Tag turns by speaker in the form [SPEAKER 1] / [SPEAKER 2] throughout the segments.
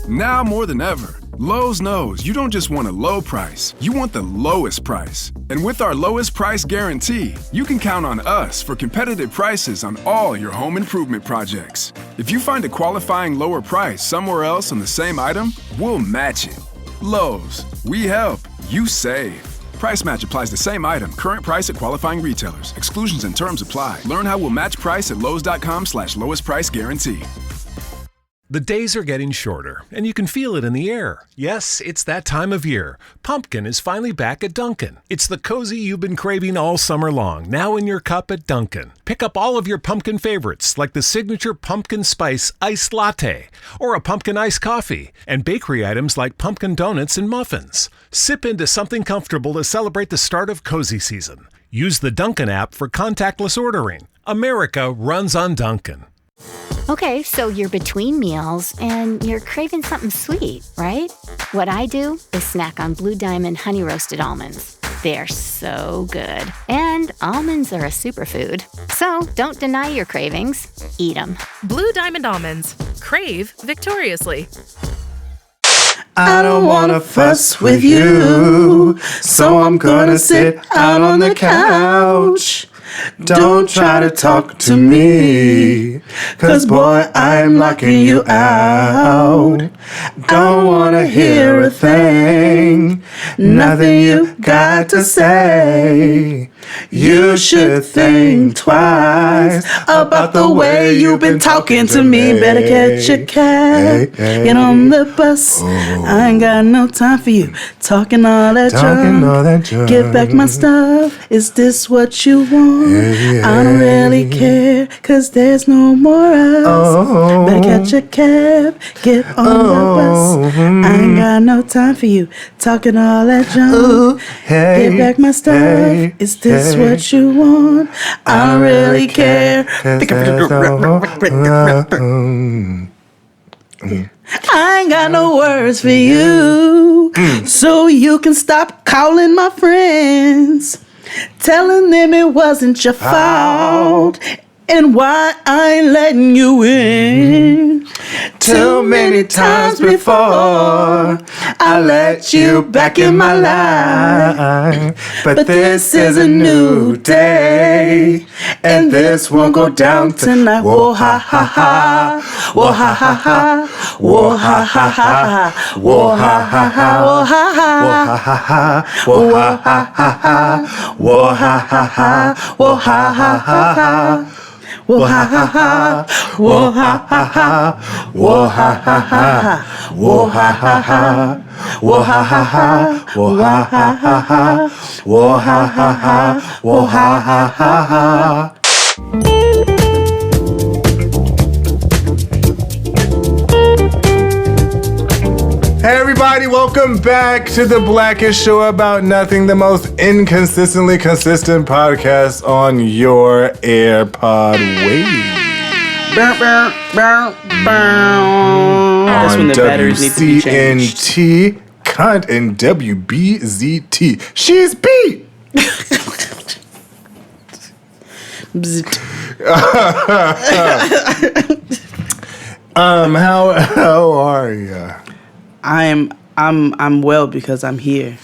[SPEAKER 1] Now more than ever, Lowe's knows you don't just want a low price, you want the lowest price. And with our lowest price guarantee, you can count on us for competitive prices on all your home improvement projects. If you find a qualifying lower price somewhere else on the same item, we'll match it. Lowe's, we help, you save. Price match applies to same item. Current price at qualifying retailers. Exclusions and terms apply. Learn how we'll match price at lowes.com/lowest price guarantee.
[SPEAKER 2] The days are getting shorter, and you can feel it in the air. Yes, it's that time of year. Pumpkin is finally back at Dunkin'. It's the cozy you've been craving all summer long, now in your cup at Dunkin'. Pick up all of your pumpkin favorites, like the signature pumpkin spice iced latte, or a pumpkin iced coffee, and bakery items like pumpkin donuts and muffins. Sip into something comfortable to celebrate the start of cozy season. Use the Dunkin' app for contactless ordering. America runs on Dunkin'.
[SPEAKER 3] Okay, so you're between meals and you're craving something sweet, right? What I do is snack on Blue Diamond honey roasted almonds. They're so good. And almonds are a superfood. So don't deny your cravings. Eat them.
[SPEAKER 4] Blue Diamond almonds. Crave victoriously.
[SPEAKER 5] I don't wanna fuss with you, so I'm gonna sit out on the couch. Don't try to talk to me, 'cause boy, I'm locking you out. Don't wanna hear a thing, nothing you got to say. You should think twice about the way you've been talking to me. Better catch a cab, get on the bus. I ain't got no time for you talking all that junk. Give back my stuff. Is this what you want? I don't really care, 'cause there's no more us. Better catch a cab, get on the bus. I ain't got no time for you talking all that junk. Give back my stuff. Is this what you want? I don't really care. I ain't got no words for you, so you can stop calling my friends, telling them it wasn't your fault and why I ain't letting you in. Too many times before I let you back in my life, but this is a new day, and this won't go down tonight. Whoa ha ha ha, whoa ha ha ha, whoa ha ha ha, whoa ha ha ha, whoa ha ha, whoa ha ha, whoa ha ha ha, whoa ha ha ha. Whoa ha ha ha, whoa ha ha ha, whoa ha ha ha, whoa ha ha ha, whoa ha ha ha, whoa ha ha ha, whoa ha ha ha, whoa ha ha ha.
[SPEAKER 6] Hey everybody, welcome back to the Blackest Show About Nothing, the most inconsistently consistent podcast on your AirPod wave.
[SPEAKER 5] That's when the batteries need to be changed.
[SPEAKER 6] WCNT, cunt, and WBZT. She's beat! How are ya?
[SPEAKER 5] I'm well because I'm here.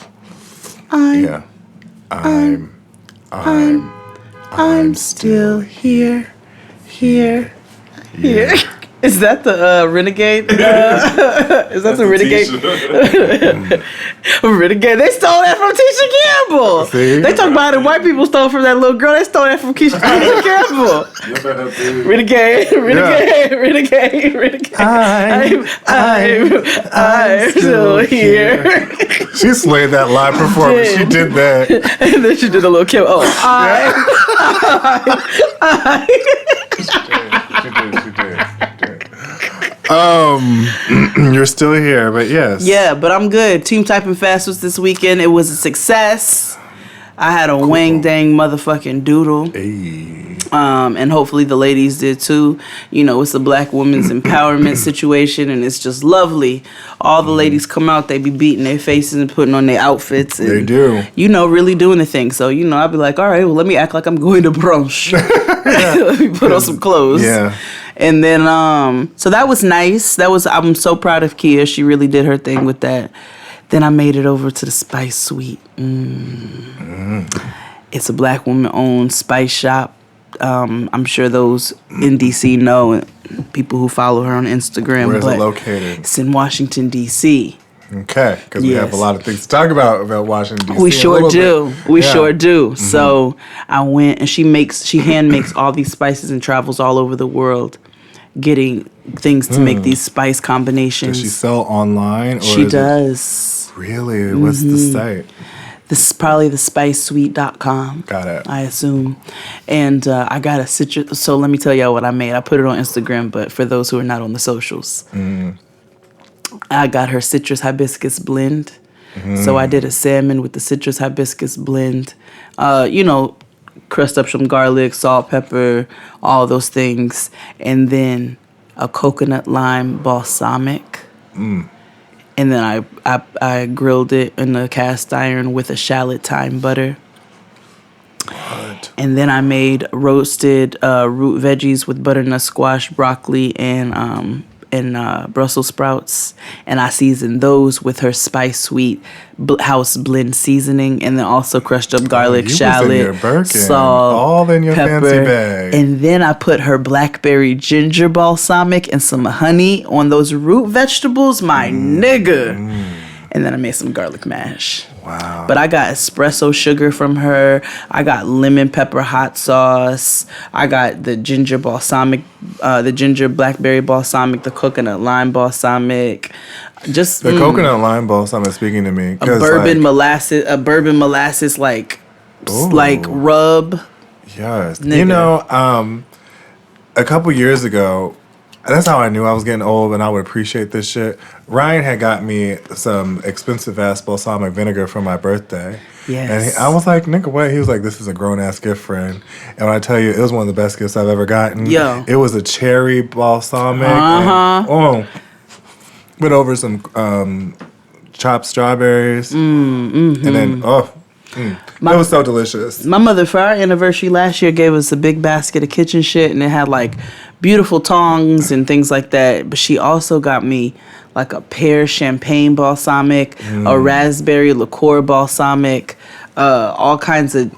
[SPEAKER 5] I'm still here. Is that the Renegade? Is that the Renegade? Renegade. They stole that from Tisha Campbell.
[SPEAKER 6] See?
[SPEAKER 5] They talk about it. White people stole from that little girl. They stole that from Tisha Campbell. Renegade. I'm still here.
[SPEAKER 6] She slayed that live performance. She did that.
[SPEAKER 5] And then she did a little kill. Oh,
[SPEAKER 6] She did. You're still here, but yes.
[SPEAKER 5] Yeah, but I'm good. Team Typing Fast was this weekend. It was a success. I had a wang dang motherfucking doodle.
[SPEAKER 6] Hey.
[SPEAKER 5] And hopefully the ladies did too. You know, it's a black woman's empowerment situation, and it's just lovely. All the ladies come out, they be beating their faces and putting on their outfits. And,
[SPEAKER 6] They do.
[SPEAKER 5] You know, really doing the thing. So, you know, I'll be like, all right, well, let me act like I'm going to brunch. Let me put on some clothes.
[SPEAKER 6] Yeah.
[SPEAKER 5] And then, so that was nice. I'm so proud of Kia. She really did her thing with that. Then I made it over to the Spice Suite. It's a black woman-owned spice shop. I'm sure those in D.C. know, people who follow her on Instagram.
[SPEAKER 6] Where is it located?
[SPEAKER 5] It's in Washington, D.C.
[SPEAKER 6] Okay, because we have a lot of things to talk about Washington, D.C.
[SPEAKER 5] We sure do. We sure do.
[SPEAKER 6] Mm-hmm.
[SPEAKER 5] So I went, and she hand makes all these spices and travels all over the world, getting things to make these spice combinations.
[SPEAKER 6] Does she sell online? Or
[SPEAKER 5] she does.
[SPEAKER 6] Really? What's the site?
[SPEAKER 5] This is probably the spicesuite.com.
[SPEAKER 6] Got it.
[SPEAKER 5] I assume. And I got a citrus. So let me tell y'all what I made. I put it on Instagram, but for those who are not on the socials, I got her citrus hibiscus blend. So I did a salmon with the citrus hibiscus blend. Crust up some garlic, salt, pepper, all those things. And then a coconut lime balsamic. And then I grilled it in a cast iron with a shallot thyme butter.
[SPEAKER 6] What?
[SPEAKER 5] And then I made roasted root veggies with butternut squash, broccoli, and Brussels sprouts. And I seasoned those with her Spice Sweet house blend seasoning, and then also crushed up garlic, shallot, salt,
[SPEAKER 6] all in your
[SPEAKER 5] pepper.
[SPEAKER 6] fancy bag.
[SPEAKER 5] And then I put her blackberry ginger balsamic and some honey on those root vegetables, my nigga. And then I made some garlic mash.
[SPEAKER 6] Wow.
[SPEAKER 5] But I got espresso sugar from her. I got lemon pepper hot sauce. I got the ginger balsamic, the ginger blackberry balsamic, the coconut lime balsamic. Just
[SPEAKER 6] the coconut lime balsamic is speaking to me.
[SPEAKER 5] A bourbon molasses like rub.
[SPEAKER 6] Yes.
[SPEAKER 5] Nigga.
[SPEAKER 6] A couple years ago, that's how I knew I was getting old and I would appreciate this shit. Ryan had got me some expensive ass balsamic vinegar for my birthday.
[SPEAKER 5] Yes.
[SPEAKER 6] And I was like, nigga, what? He was like, this is a grown ass gift, friend. And when I tell you, it was one of the best gifts I've ever gotten.
[SPEAKER 5] Yo.
[SPEAKER 6] It was a cherry balsamic. Went over some chopped strawberries. And then, it was so delicious.
[SPEAKER 5] My mother, for our anniversary last year, gave us a big basket of kitchen shit, and it had like beautiful tongs and things like that. But she also got me like a pear champagne balsamic, a raspberry liqueur balsamic, all kinds of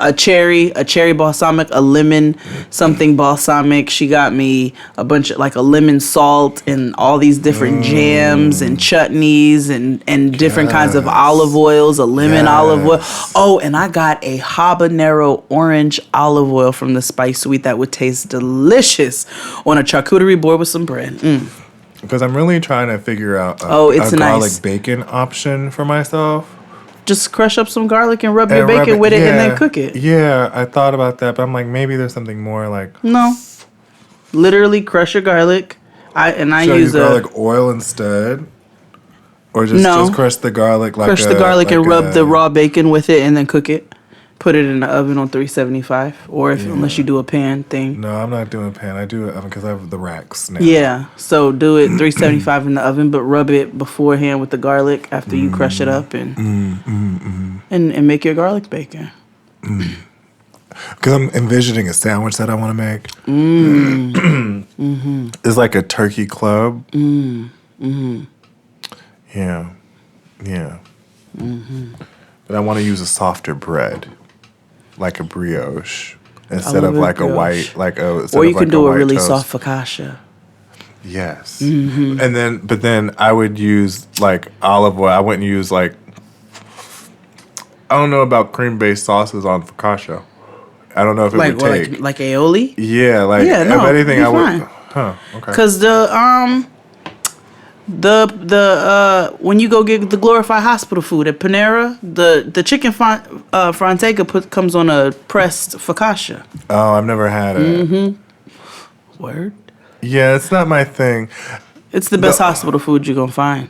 [SPEAKER 5] a cherry balsamic, a lemon something balsamic. She got me a bunch of like a lemon salt and all these different jams and chutneys and different kinds of olive oils, a lemon olive oil. Oh, and I got a habanero orange olive oil from the Spice Suite that would taste delicious on a charcuterie board with some bread.
[SPEAKER 6] Because I'm really trying to figure out a garlic
[SPEAKER 5] nice
[SPEAKER 6] bacon option for myself.
[SPEAKER 5] Just crush up some garlic and rub your bacon with it and then cook it.
[SPEAKER 6] Yeah, I thought about that, but I'm like, maybe there's something more like...
[SPEAKER 5] No. Literally crush your garlic. I use
[SPEAKER 6] garlic oil instead? Or just crush the garlic like
[SPEAKER 5] Crush the garlic and rub the raw bacon with it and then cook it. Put it in the oven on 375, or unless you do a pan thing.
[SPEAKER 6] No, I'm not doing a pan. I do it because I have the racks now.
[SPEAKER 5] Yeah, so do it 375 in the oven, but rub it beforehand with the garlic after you crush it up and make your garlic bacon.
[SPEAKER 6] Because I'm envisioning a sandwich that I want to make. It's like a turkey club. Yeah. But I want to use a softer bread. Like a brioche instead of like a white,
[SPEAKER 5] or you can do a really soft focaccia.
[SPEAKER 6] Yes, but then I would use like olive oil. I wouldn't use like, I don't know about cream based sauces on focaccia. I don't know if it would take
[SPEAKER 5] like aioli.
[SPEAKER 6] Yeah, if anything, I would. Huh. Okay.
[SPEAKER 5] Because the when you go get the glorified hospital food at Panera, the chicken Frontega comes on a pressed focaccia.
[SPEAKER 6] Oh, I've never had it.
[SPEAKER 5] Word.
[SPEAKER 6] Yeah, it's not my thing.
[SPEAKER 5] It's the best hospital food you're gonna find.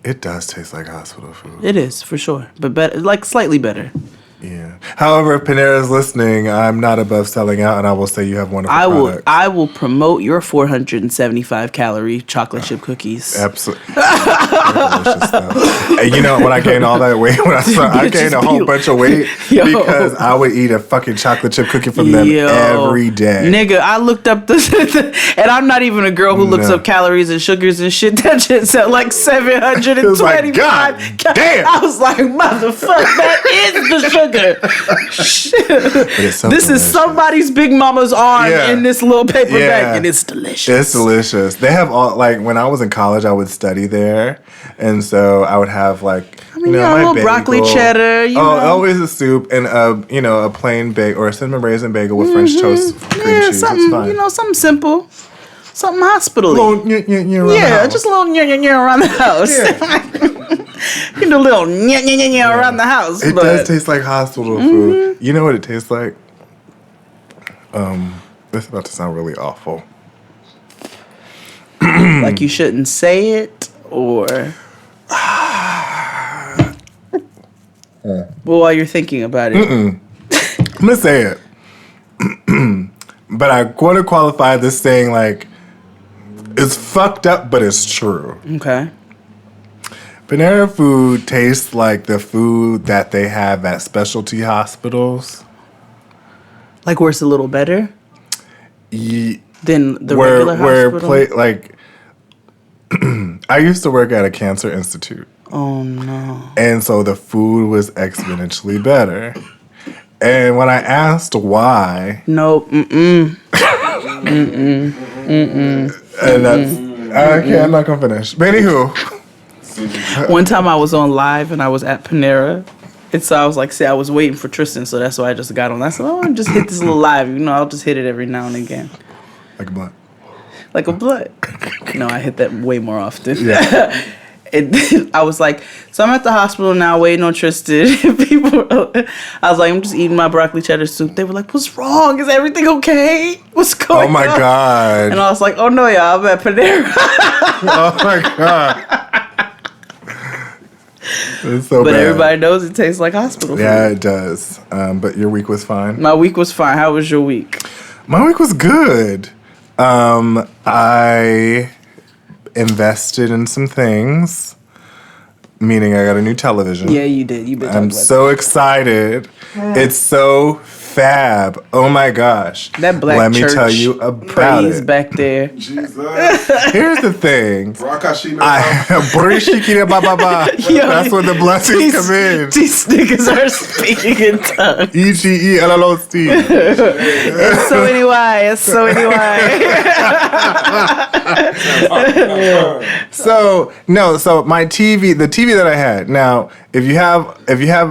[SPEAKER 6] It does taste like hospital food.
[SPEAKER 5] It is for sure, but better, like slightly better.
[SPEAKER 6] Yeah. However, if Panera's listening, I'm not above selling out, and I will say you have wonderful products.
[SPEAKER 5] I will promote your 475 calorie chocolate chip cookies.
[SPEAKER 6] Absolutely. Delicious stuff. And you know, when I gained all that weight, I gained a whole bunch of weight because I would eat a fucking chocolate chip cookie from them every day.
[SPEAKER 5] Nigga, I looked up and I'm not even a girl who looks up calories and sugars and shit. That shit said like 725.
[SPEAKER 6] Like, God damn.
[SPEAKER 5] I was like, motherfucker, that is the sugar. Shit. This is somebody's big mama's arm in this little paper bag, and it's delicious.
[SPEAKER 6] It's delicious. They have all, like, when I was in college, I would study there, and so I would have like, my
[SPEAKER 5] a little
[SPEAKER 6] bagel.
[SPEAKER 5] broccoli cheddar.
[SPEAKER 6] Always a soup and a plain bagel or a cinnamon raisin bagel with French toast cream cheese.
[SPEAKER 5] Something, something simple, something hospital-y. Just a little around the house. You know, a little around the house.
[SPEAKER 6] It does taste like hospital food. You know what it tastes like? This is about to sound really awful.
[SPEAKER 5] Like you shouldn't say it, or well, while you're thinking about it.
[SPEAKER 6] I'm gonna say it. But I want to qualify this saying like it's fucked up, but it's true.
[SPEAKER 5] Okay.
[SPEAKER 6] Panera food tastes like the food that they have at specialty hospitals.
[SPEAKER 5] Like where it's a little better than the regular hospital?
[SPEAKER 6] Like, I used to work at a cancer institute.
[SPEAKER 5] Oh, no.
[SPEAKER 6] And so the food was exponentially better. And when I asked why...
[SPEAKER 5] Nope.
[SPEAKER 6] And that's... I'm not going to finish. But anywho...
[SPEAKER 5] One time I was on live and I was at Panera. And so I was like, I was waiting for Tristan, so that's why I just got on. I said, I'll just hit this little live. I'll just hit it every now and again.
[SPEAKER 6] Like a blunt.
[SPEAKER 5] Like a blunt. No, I hit that way more often.
[SPEAKER 6] Yeah.
[SPEAKER 5] And then I was like, so I'm at the hospital now waiting on Tristan. I was like, I'm just eating my broccoli cheddar soup. They were like, what's wrong? Is everything okay? What's going on?
[SPEAKER 6] Oh my God.
[SPEAKER 5] And I was like, oh no, y'all, I'm at Panera.
[SPEAKER 6] Oh my God. It's so
[SPEAKER 5] but
[SPEAKER 6] bad.
[SPEAKER 5] everybody knows it tastes like hospital food.
[SPEAKER 6] Yeah, it does. But your week was fine?
[SPEAKER 5] My week was fine. How was your week?
[SPEAKER 6] My week was good. I invested in some things, meaning I got a new television.
[SPEAKER 5] Yeah, you did. You've been talking
[SPEAKER 6] I'm
[SPEAKER 5] about
[SPEAKER 6] so excited. It's so fab. Oh my gosh.
[SPEAKER 5] That black
[SPEAKER 6] Let
[SPEAKER 5] church
[SPEAKER 6] me tell you about
[SPEAKER 5] praise
[SPEAKER 6] it.
[SPEAKER 5] back there.
[SPEAKER 7] Jesus.
[SPEAKER 6] Here's the thing. That's when the blessings come in.
[SPEAKER 5] These niggas are speaking in tongues.
[SPEAKER 6] E-G-E-L-L-O-C. So my TV, the TV that I had. Now, if you have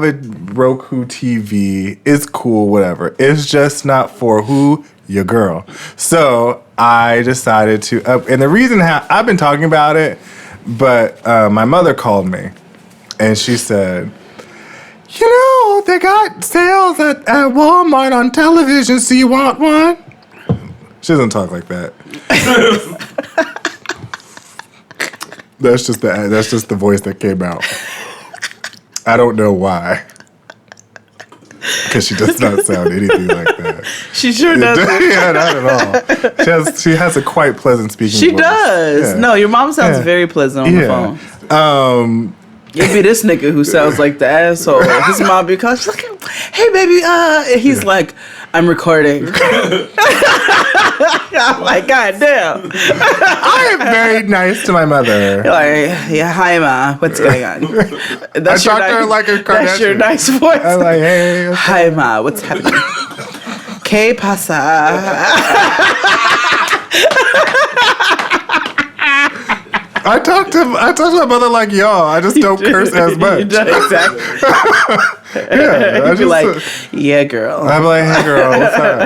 [SPEAKER 6] a Roku TV, it's cool, whatever. It's just not for who? Your girl. So I decided to and the reason I've been talking about it, but my mother called me and she said, they got sales at Walmart on television, so you want one? She doesn't talk like that. That's just the voice that came out. I don't know why. Because she does not sound anything like that.
[SPEAKER 5] She sure doesn't.
[SPEAKER 6] Yeah, not at all. She has a quite pleasant speaking voice.
[SPEAKER 5] She does. Yeah. No, your mom sounds very pleasant on the phone. It'd be this nigga who sounds like the asshole. His mom be calling, she's like, hey, baby. And he's like, I'm recording. I'm like, God damn.
[SPEAKER 6] I am very nice to my mother.
[SPEAKER 5] You're like, yeah, hi, Ma. What's going on?
[SPEAKER 6] That's I talk to her like a Kardashian.
[SPEAKER 5] That's your nice voice.
[SPEAKER 6] I'm like, hey.
[SPEAKER 5] Hi, Ma. What's happening? ¿Qué pasa?
[SPEAKER 6] I talk to my mother like y'all. I just don't curse as much.
[SPEAKER 5] Exactly.
[SPEAKER 6] Yeah,
[SPEAKER 5] You'd be like, yeah, girl.
[SPEAKER 6] I'm like, hey, girl, what's up?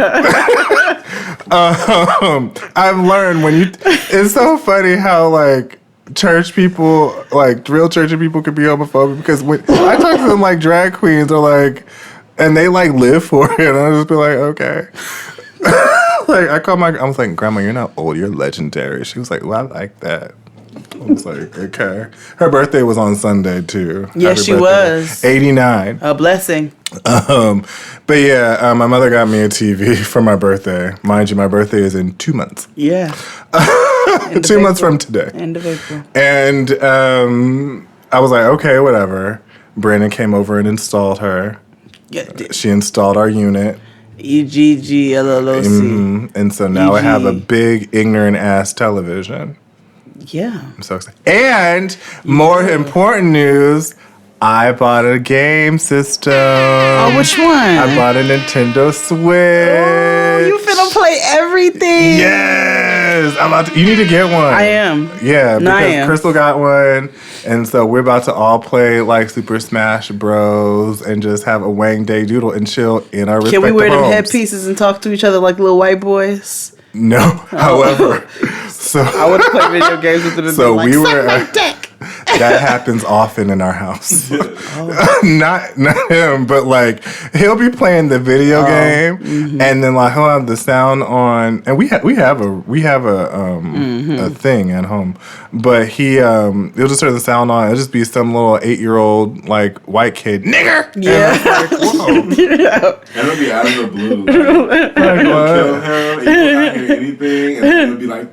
[SPEAKER 6] I've learned it's so funny how like church people, like real church people, can be homophobic because when I talk to them like drag queens or like, and they like live for it, and I just be like, okay. Like I was like, Grandma, you're not old, you're legendary. She was like, well, I like that. I was like, okay. Her birthday was on Sunday, too.
[SPEAKER 5] Yes, she was.
[SPEAKER 6] 89.
[SPEAKER 5] A blessing.
[SPEAKER 6] But yeah, my mother got me a TV for my birthday. Mind you, my birthday is in 2 months.
[SPEAKER 5] Yeah.
[SPEAKER 6] 2 months from today.
[SPEAKER 5] End of April.
[SPEAKER 6] And I was like, okay, whatever. Brandon came over and installed her.
[SPEAKER 5] Yeah.
[SPEAKER 6] She installed our unit.
[SPEAKER 5] EGGLLOC.
[SPEAKER 6] And so now I have a big, ignorant ass television.
[SPEAKER 5] Yeah.
[SPEAKER 6] I'm so excited. And more important news, I bought a game system.
[SPEAKER 5] Oh, which one?
[SPEAKER 6] I bought a Nintendo Switch.
[SPEAKER 5] Oh, you finna play everything.
[SPEAKER 6] Yes. You need to get one.
[SPEAKER 5] I am.
[SPEAKER 6] Yeah,
[SPEAKER 5] No, I
[SPEAKER 6] because
[SPEAKER 5] am.
[SPEAKER 6] Crystal got one. And so we're about to all play like Super Smash Bros. And just have a Wang Day Doodle and chill in our respective
[SPEAKER 5] Can we wear them
[SPEAKER 6] homes.
[SPEAKER 5] headpieces and talk to each other like little white boys?
[SPEAKER 6] No, however, so
[SPEAKER 5] I would have played video games with them and
[SPEAKER 6] So
[SPEAKER 5] been like,
[SPEAKER 6] we
[SPEAKER 5] suck
[SPEAKER 6] were-
[SPEAKER 5] my dick.
[SPEAKER 6] that happens often in our house. not him, but like he'll be playing the video game, and then like he'll have the sound on, and we have a thing at home, but he'll just turn the sound on. It'll just be some little 8-year-old like white kid nigger.
[SPEAKER 5] Yeah.
[SPEAKER 6] And I'm like, whoa.
[SPEAKER 7] And it'll be out of the blue. Like,
[SPEAKER 6] Like,
[SPEAKER 7] he'll
[SPEAKER 6] what?
[SPEAKER 7] kill him, and he will not hear anything, and it'll be like,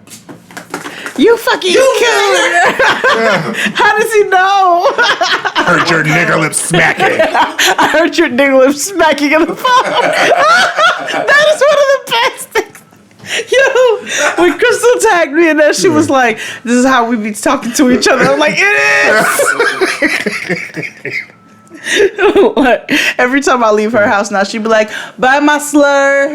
[SPEAKER 5] You fucking killer. How does he know?
[SPEAKER 6] Heard your nigger lips smacking.
[SPEAKER 5] I heard your nigga lips smacking in the phone. That is one of the best things. Yo, when Crystal tagged me and then she was like, this is how we be talking to each other. I'm like, it is. Like, every time I leave her house now, she'd be like, bye my slur.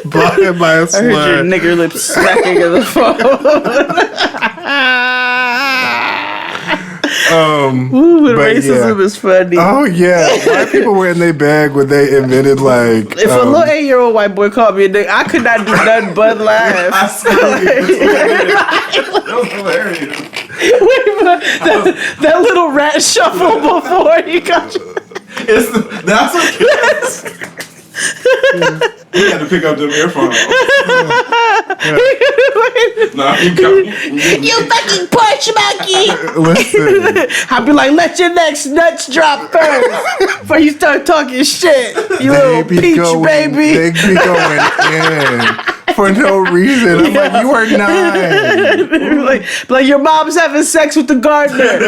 [SPEAKER 6] Blocking by a
[SPEAKER 5] I heard your
[SPEAKER 6] slur.
[SPEAKER 5] nigger lips smacking in the phone. Ooh, but
[SPEAKER 6] but
[SPEAKER 5] racism
[SPEAKER 6] yeah.
[SPEAKER 5] is funny.
[SPEAKER 6] Oh yeah, white people were in their bag when they invented like.
[SPEAKER 5] If a little 8-year-old white boy called me a nigga, I could not do nothing but laugh.
[SPEAKER 7] that was hilarious.
[SPEAKER 5] Wait, but that little rat shuffle before he got you.
[SPEAKER 7] That's what we had to pick up them earphones. Nah,
[SPEAKER 5] You fucking porch monkey!
[SPEAKER 6] Listen,
[SPEAKER 5] I'd be like, let your next nuts drop first before you start talking shit. You little peach baby.
[SPEAKER 6] They be going in for no reason. I'm like, you are 9.
[SPEAKER 5] like your mom's having sex with the gardener.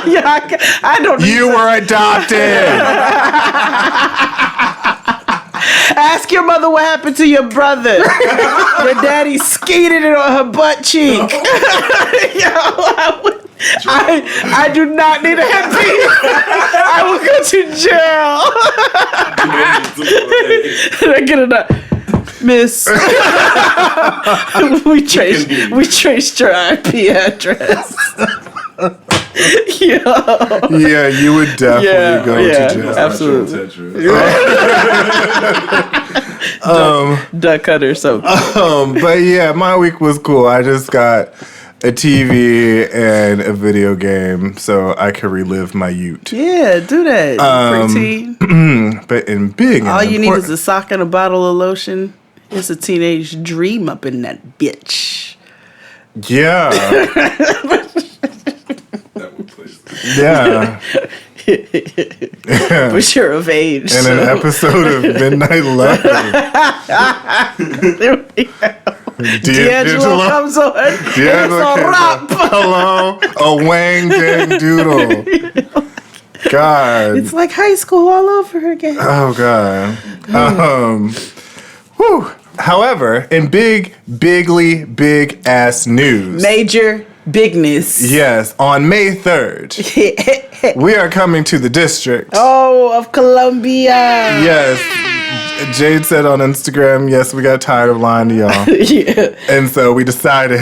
[SPEAKER 5] Yeah, I don't.
[SPEAKER 6] You were adopted.
[SPEAKER 5] Ask your mother what happened to your brother. Your daddy skeeted it on her butt cheek. Yo, I do not need a headpiece. I will go to jail. I get it up. Miss. we traced your IP address. Yo.
[SPEAKER 6] Yeah, you would definitely go to jail.
[SPEAKER 5] Absolutely. Duck cutter, so.
[SPEAKER 6] But yeah, my week was cool. I just got a TV and a video game so I could relive my youth.
[SPEAKER 5] Yeah, do that. Pretty.
[SPEAKER 6] But in big,
[SPEAKER 5] All you need is a sock and a bottle of lotion. It's a teenage dream up in that bitch.
[SPEAKER 6] yeah, yeah.
[SPEAKER 5] But you're of age.
[SPEAKER 6] In an episode of Midnight Love,
[SPEAKER 5] D'Angelo comes on.
[SPEAKER 6] D'Angelo
[SPEAKER 5] It's a
[SPEAKER 6] comes
[SPEAKER 5] rap.
[SPEAKER 6] Hello, a Wang Dang Doodle. God.
[SPEAKER 5] It's like high school all over again.
[SPEAKER 6] Oh God. Whew. However, in big ass news.
[SPEAKER 5] Major bigness.
[SPEAKER 6] Yes, on May 3rd, we are coming to the district.
[SPEAKER 5] Oh, of Columbia.
[SPEAKER 6] Yes. Jade said on Instagram, yes, we got tired of lying to y'all.
[SPEAKER 5] Yeah.
[SPEAKER 6] And so we decided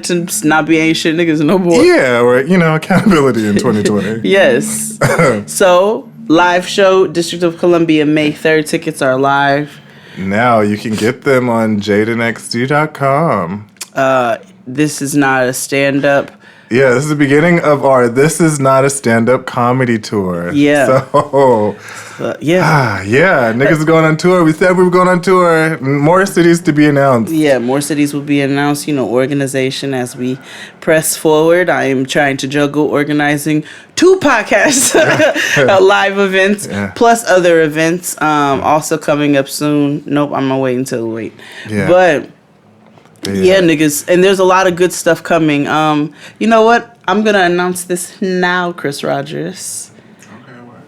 [SPEAKER 5] to not be ain't shit niggas no more.
[SPEAKER 6] yeah, we're, accountability in 2020.
[SPEAKER 5] Yes. So, live show, District of Columbia, May 3rd. Tickets are live.
[SPEAKER 6] Now you can get them on jadenxd.com.
[SPEAKER 5] This is not a stand-up
[SPEAKER 6] Yeah, this is the beginning of our This Is Not a Stand-Up Comedy Tour.
[SPEAKER 5] Yeah.
[SPEAKER 6] So, yeah, niggas are going on tour. We said we were going on tour. More cities to be announced.
[SPEAKER 5] Yeah, more cities will be announced, organization as we press forward. I am trying to juggle organizing 2 podcasts, live events, plus other events also coming up soon. Nope, I'm going to wait until wait.
[SPEAKER 6] Yeah.
[SPEAKER 5] But... Yeah, niggas. And there's a lot of good stuff coming. You know what? I'm going to announce this now, Chris Rogers.
[SPEAKER 6] Okay, what?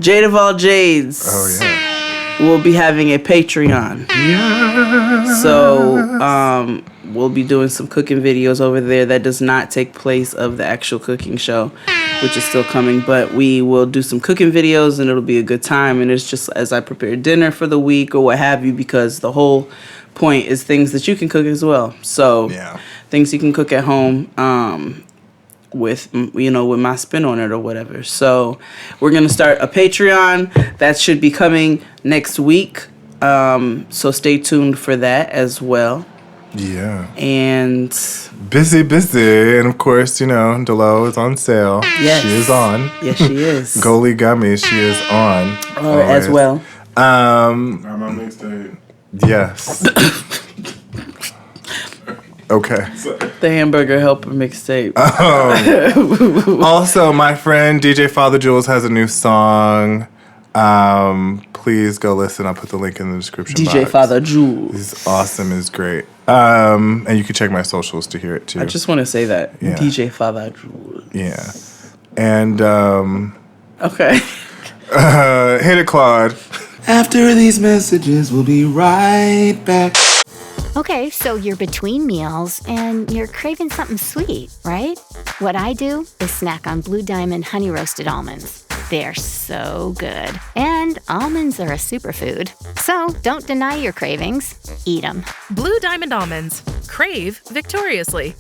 [SPEAKER 5] Jade of all Jades.
[SPEAKER 6] Oh, yeah.
[SPEAKER 5] Will be having a Patreon.
[SPEAKER 6] Yes.
[SPEAKER 5] So, we'll be doing some cooking videos over there. That does not take place of the actual cooking show, which is still coming. But we will do some cooking videos, and it'll be a good time. And it's just as I prepare dinner for the week or what have you, because the whole point is things that you can cook as well. So things you can cook at home with my spin on it or whatever. So we're going to start a Patreon that should be coming next week. So stay tuned for that as well.
[SPEAKER 6] Yeah.
[SPEAKER 5] And
[SPEAKER 6] busy. And of course, Delo is on sale.
[SPEAKER 5] Yes.
[SPEAKER 6] She is on.
[SPEAKER 5] Yes, she is.
[SPEAKER 6] Goalie Gummies, she is on.
[SPEAKER 5] As well.
[SPEAKER 6] I'm
[SPEAKER 7] on mixtape.
[SPEAKER 6] Yes. Okay.
[SPEAKER 5] The Hamburger Helper mixtape.
[SPEAKER 6] Also, my friend DJ Father Jules has a new song. Please go listen. I'll put the link in the description box.
[SPEAKER 5] DJ Father Jules.
[SPEAKER 6] He's awesome. He's great. And you can check my socials to hear it too.
[SPEAKER 5] I just want to say that.
[SPEAKER 6] Yeah.
[SPEAKER 5] DJ Father Jules.
[SPEAKER 6] Yeah. And
[SPEAKER 5] okay.
[SPEAKER 6] Hit it, Claude.
[SPEAKER 7] After these messages, we'll be right back.
[SPEAKER 3] Okay, so you're between meals and you're craving something sweet, right? What I do is snack on Blue Diamond honey roasted almonds. They're so good. And almonds are a superfood. So don't deny your cravings. Eat them.
[SPEAKER 4] Blue Diamond almonds. Crave victoriously.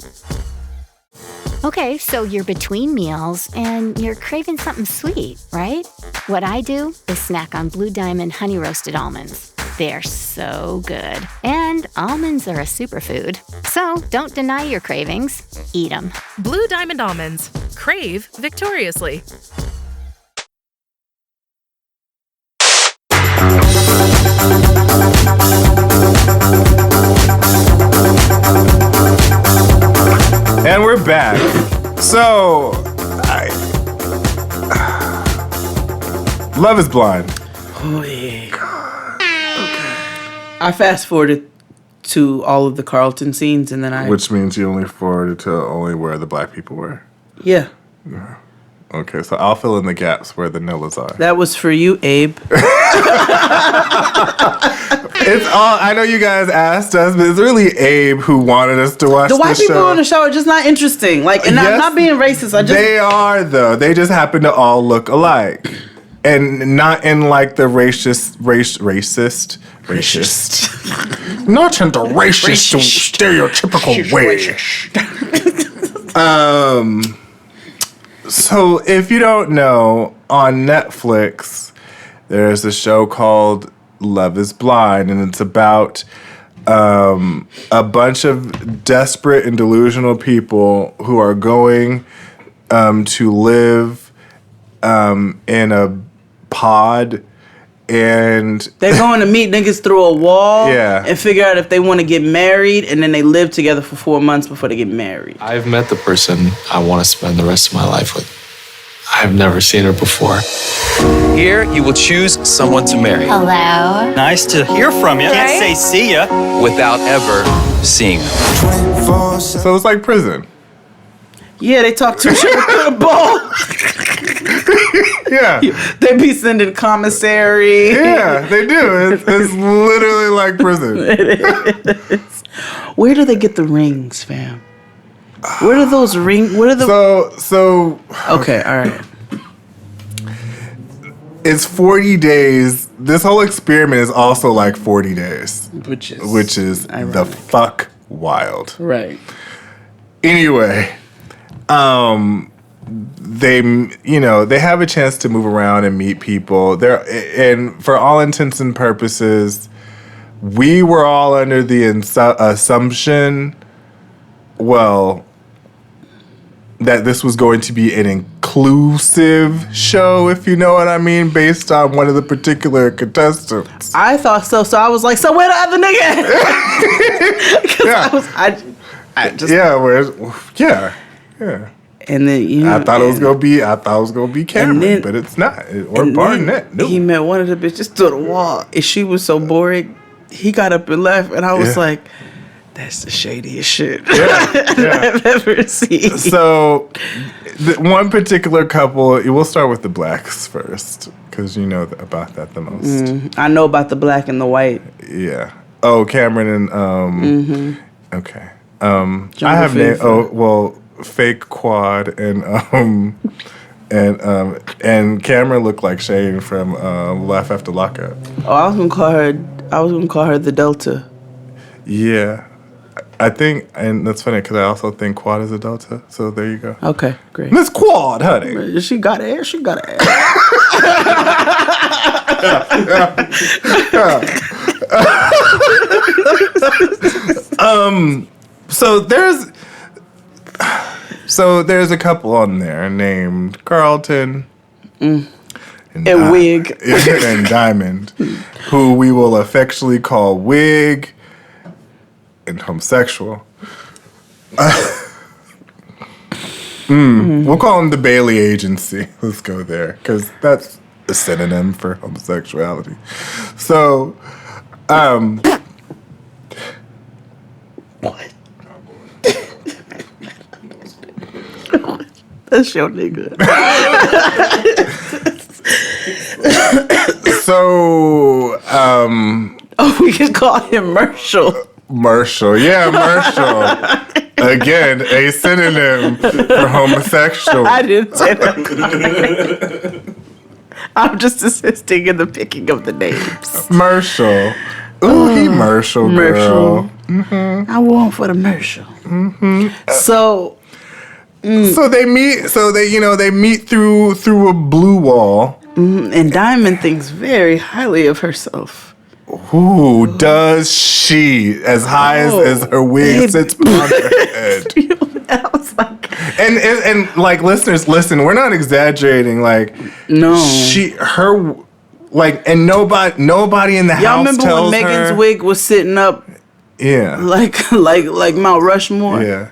[SPEAKER 3] Okay, so you're between meals and you're craving something sweet, right? What I do is snack on Blue Diamond honey roasted almonds. They're so good. And almonds are a superfood. So don't deny your cravings. Eat them.
[SPEAKER 4] Blue Diamond almonds. Crave victoriously.
[SPEAKER 6] And we're back. So, Love is Blind.
[SPEAKER 5] Oh, yeah. God. Okay. I fast forwarded to all of the Carlton scenes, and then
[SPEAKER 6] Which means you only forwarded to only where the black people were.
[SPEAKER 5] Yeah.
[SPEAKER 6] Okay, so I'll fill in the gaps where the Nillas are.
[SPEAKER 5] That was for you, Abe.
[SPEAKER 6] It's all. I know you guys asked us, but it's really Abe who wanted us to watch
[SPEAKER 5] the white people
[SPEAKER 6] show.
[SPEAKER 5] on the show are just not interesting. Like, and I'm not being racist.
[SPEAKER 6] They are though. They just happen to all look alike, and not in like the racist, not in the racist stereotypical way. So if you don't know, on Netflix, there's a show called Love is Blind, and it's about a bunch of desperate and delusional people who are going to live in a pod, and
[SPEAKER 5] they're going to meet niggas through a wall and figure out if they want to get married, and then they live together for 4 months before they get married.
[SPEAKER 8] I've met the person I want to spend the rest of my life with. I've never seen her before.
[SPEAKER 9] Here, you will choose someone to marry.
[SPEAKER 3] Hello.
[SPEAKER 10] Nice to hear from you. Can't say see ya.
[SPEAKER 9] Without ever seeing them.
[SPEAKER 6] So it's like prison.
[SPEAKER 5] Yeah, they talk too shit through the ball.
[SPEAKER 6] Yeah.
[SPEAKER 5] They be sending commissary.
[SPEAKER 6] Yeah, they do. It's literally like prison.
[SPEAKER 5] It is. Where do they get the rings, fam? Where do those rings? What are the?
[SPEAKER 6] So.
[SPEAKER 5] Okay, all right.
[SPEAKER 6] It's 40 days. This whole experiment is also like 40 days, which is ironic. The fuck wild.
[SPEAKER 5] Right.
[SPEAKER 6] Anyway, they have a chance to move around and meet people. And for all intents and purposes, we were all under the assumption. Well, that this was going to be an inclusive show, if you know what I mean, based on one of the particular contestants.
[SPEAKER 5] I thought so. So I was like, so where the other nigga?
[SPEAKER 6] Yeah.
[SPEAKER 5] And then
[SPEAKER 6] I thought it was gonna be Cameron, but it's not. Or Barnett. No.
[SPEAKER 5] He met one of the bitches to the wall, and she was so boring. He got up and left, and I was like, "That's the shadiest shit I've ever seen."
[SPEAKER 6] So, one particular couple. We'll start with the blacks first, because you know about that the most.
[SPEAKER 5] I know about the black and the white.
[SPEAKER 6] Yeah. Oh, Cameron and Okay. I have
[SPEAKER 5] Fever.
[SPEAKER 6] Fake Quad and Cameron looked like Shane from Laugh After Lockup.
[SPEAKER 5] Oh, I was gonna call her the Delta.
[SPEAKER 6] Yeah, I think, and that's funny because I also think Quad is a Delta. So there you go.
[SPEAKER 5] Okay, great.
[SPEAKER 6] Miss Quad, honey.
[SPEAKER 5] She got air. She got air.
[SPEAKER 6] So there's a couple on there named Carlton
[SPEAKER 5] and Wig
[SPEAKER 6] and Diamond, who we will affectionately call Wig and homosexual. We'll call them the Bailey Agency. Let's go there because that's a synonym for homosexuality. So,
[SPEAKER 5] what? That's your nigga.
[SPEAKER 6] So,
[SPEAKER 5] we can call him Marshall.
[SPEAKER 6] Yeah, Marshall. Again, a synonym for homosexual.
[SPEAKER 5] I didn't say that. I'm just assisting in the picking of the names.
[SPEAKER 6] Marshall. Ooh, he Marshall, girl.
[SPEAKER 5] I want for the Marshall. So
[SPEAKER 6] they meet. So they meet through a blue wall.
[SPEAKER 5] And Diamond thinks very highly of herself.
[SPEAKER 6] Who does she? As high as her wig sits on her head.
[SPEAKER 5] I was like,
[SPEAKER 6] and like listeners, listen. We're not exaggerating. Like
[SPEAKER 5] no,
[SPEAKER 6] and nobody in the house.
[SPEAKER 5] Y'all remember
[SPEAKER 6] tells
[SPEAKER 5] when Megan's
[SPEAKER 6] her,
[SPEAKER 5] wig was sitting up?
[SPEAKER 6] Yeah,
[SPEAKER 5] like Mount Rushmore.
[SPEAKER 6] Yeah.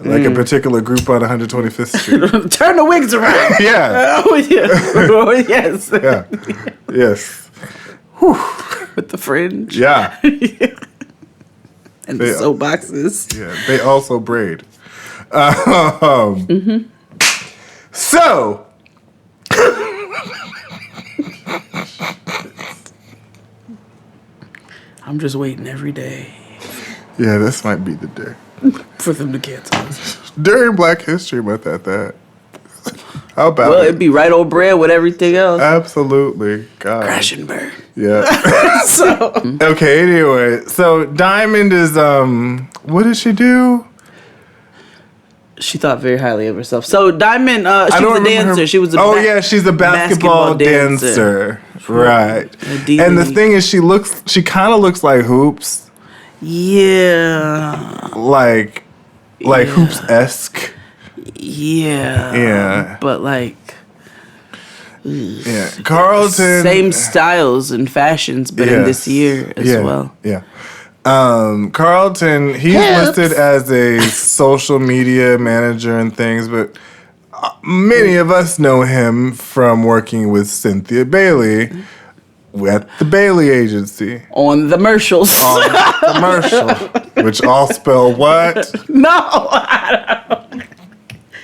[SPEAKER 6] Like a particular group on 125th Street.
[SPEAKER 5] Turn the wigs around.
[SPEAKER 6] Yeah.
[SPEAKER 5] Oh, yeah. Oh, yes.
[SPEAKER 6] Yeah. Yes. Whew.
[SPEAKER 5] With the fringe.
[SPEAKER 6] Yeah.
[SPEAKER 5] And the soap boxes.
[SPEAKER 6] Yeah. They also braid. So.
[SPEAKER 5] I'm just waiting every day.
[SPEAKER 6] Yeah, this might be the day.
[SPEAKER 5] For them to cancel us.
[SPEAKER 6] During Black History Month at that. How about
[SPEAKER 5] Well, it'd be right old bread with everything else.
[SPEAKER 6] Absolutely. God.
[SPEAKER 5] Crash and burn.
[SPEAKER 6] Yeah. Okay, anyway. So Diamond is, what did she do?
[SPEAKER 5] She thought very highly of herself. So Diamond, she was a dancer. She was a
[SPEAKER 6] she's a basketball dancer. Right. And the thing is, she kind of looks like Hoops.
[SPEAKER 5] Yeah.
[SPEAKER 6] Like Hoops-esque.
[SPEAKER 5] Yeah.
[SPEAKER 6] Yeah.
[SPEAKER 5] But like.
[SPEAKER 6] Yeah. Carlton.
[SPEAKER 5] Same styles and fashions, but in this year as well.
[SPEAKER 6] Yeah. Carlton, he's listed as a social media manager and things, but many of us know him from working with Cynthia Bailey at the Bailey Agency.
[SPEAKER 5] On the commercials.
[SPEAKER 6] On the commercial. Which all spell what?
[SPEAKER 5] No, I don't.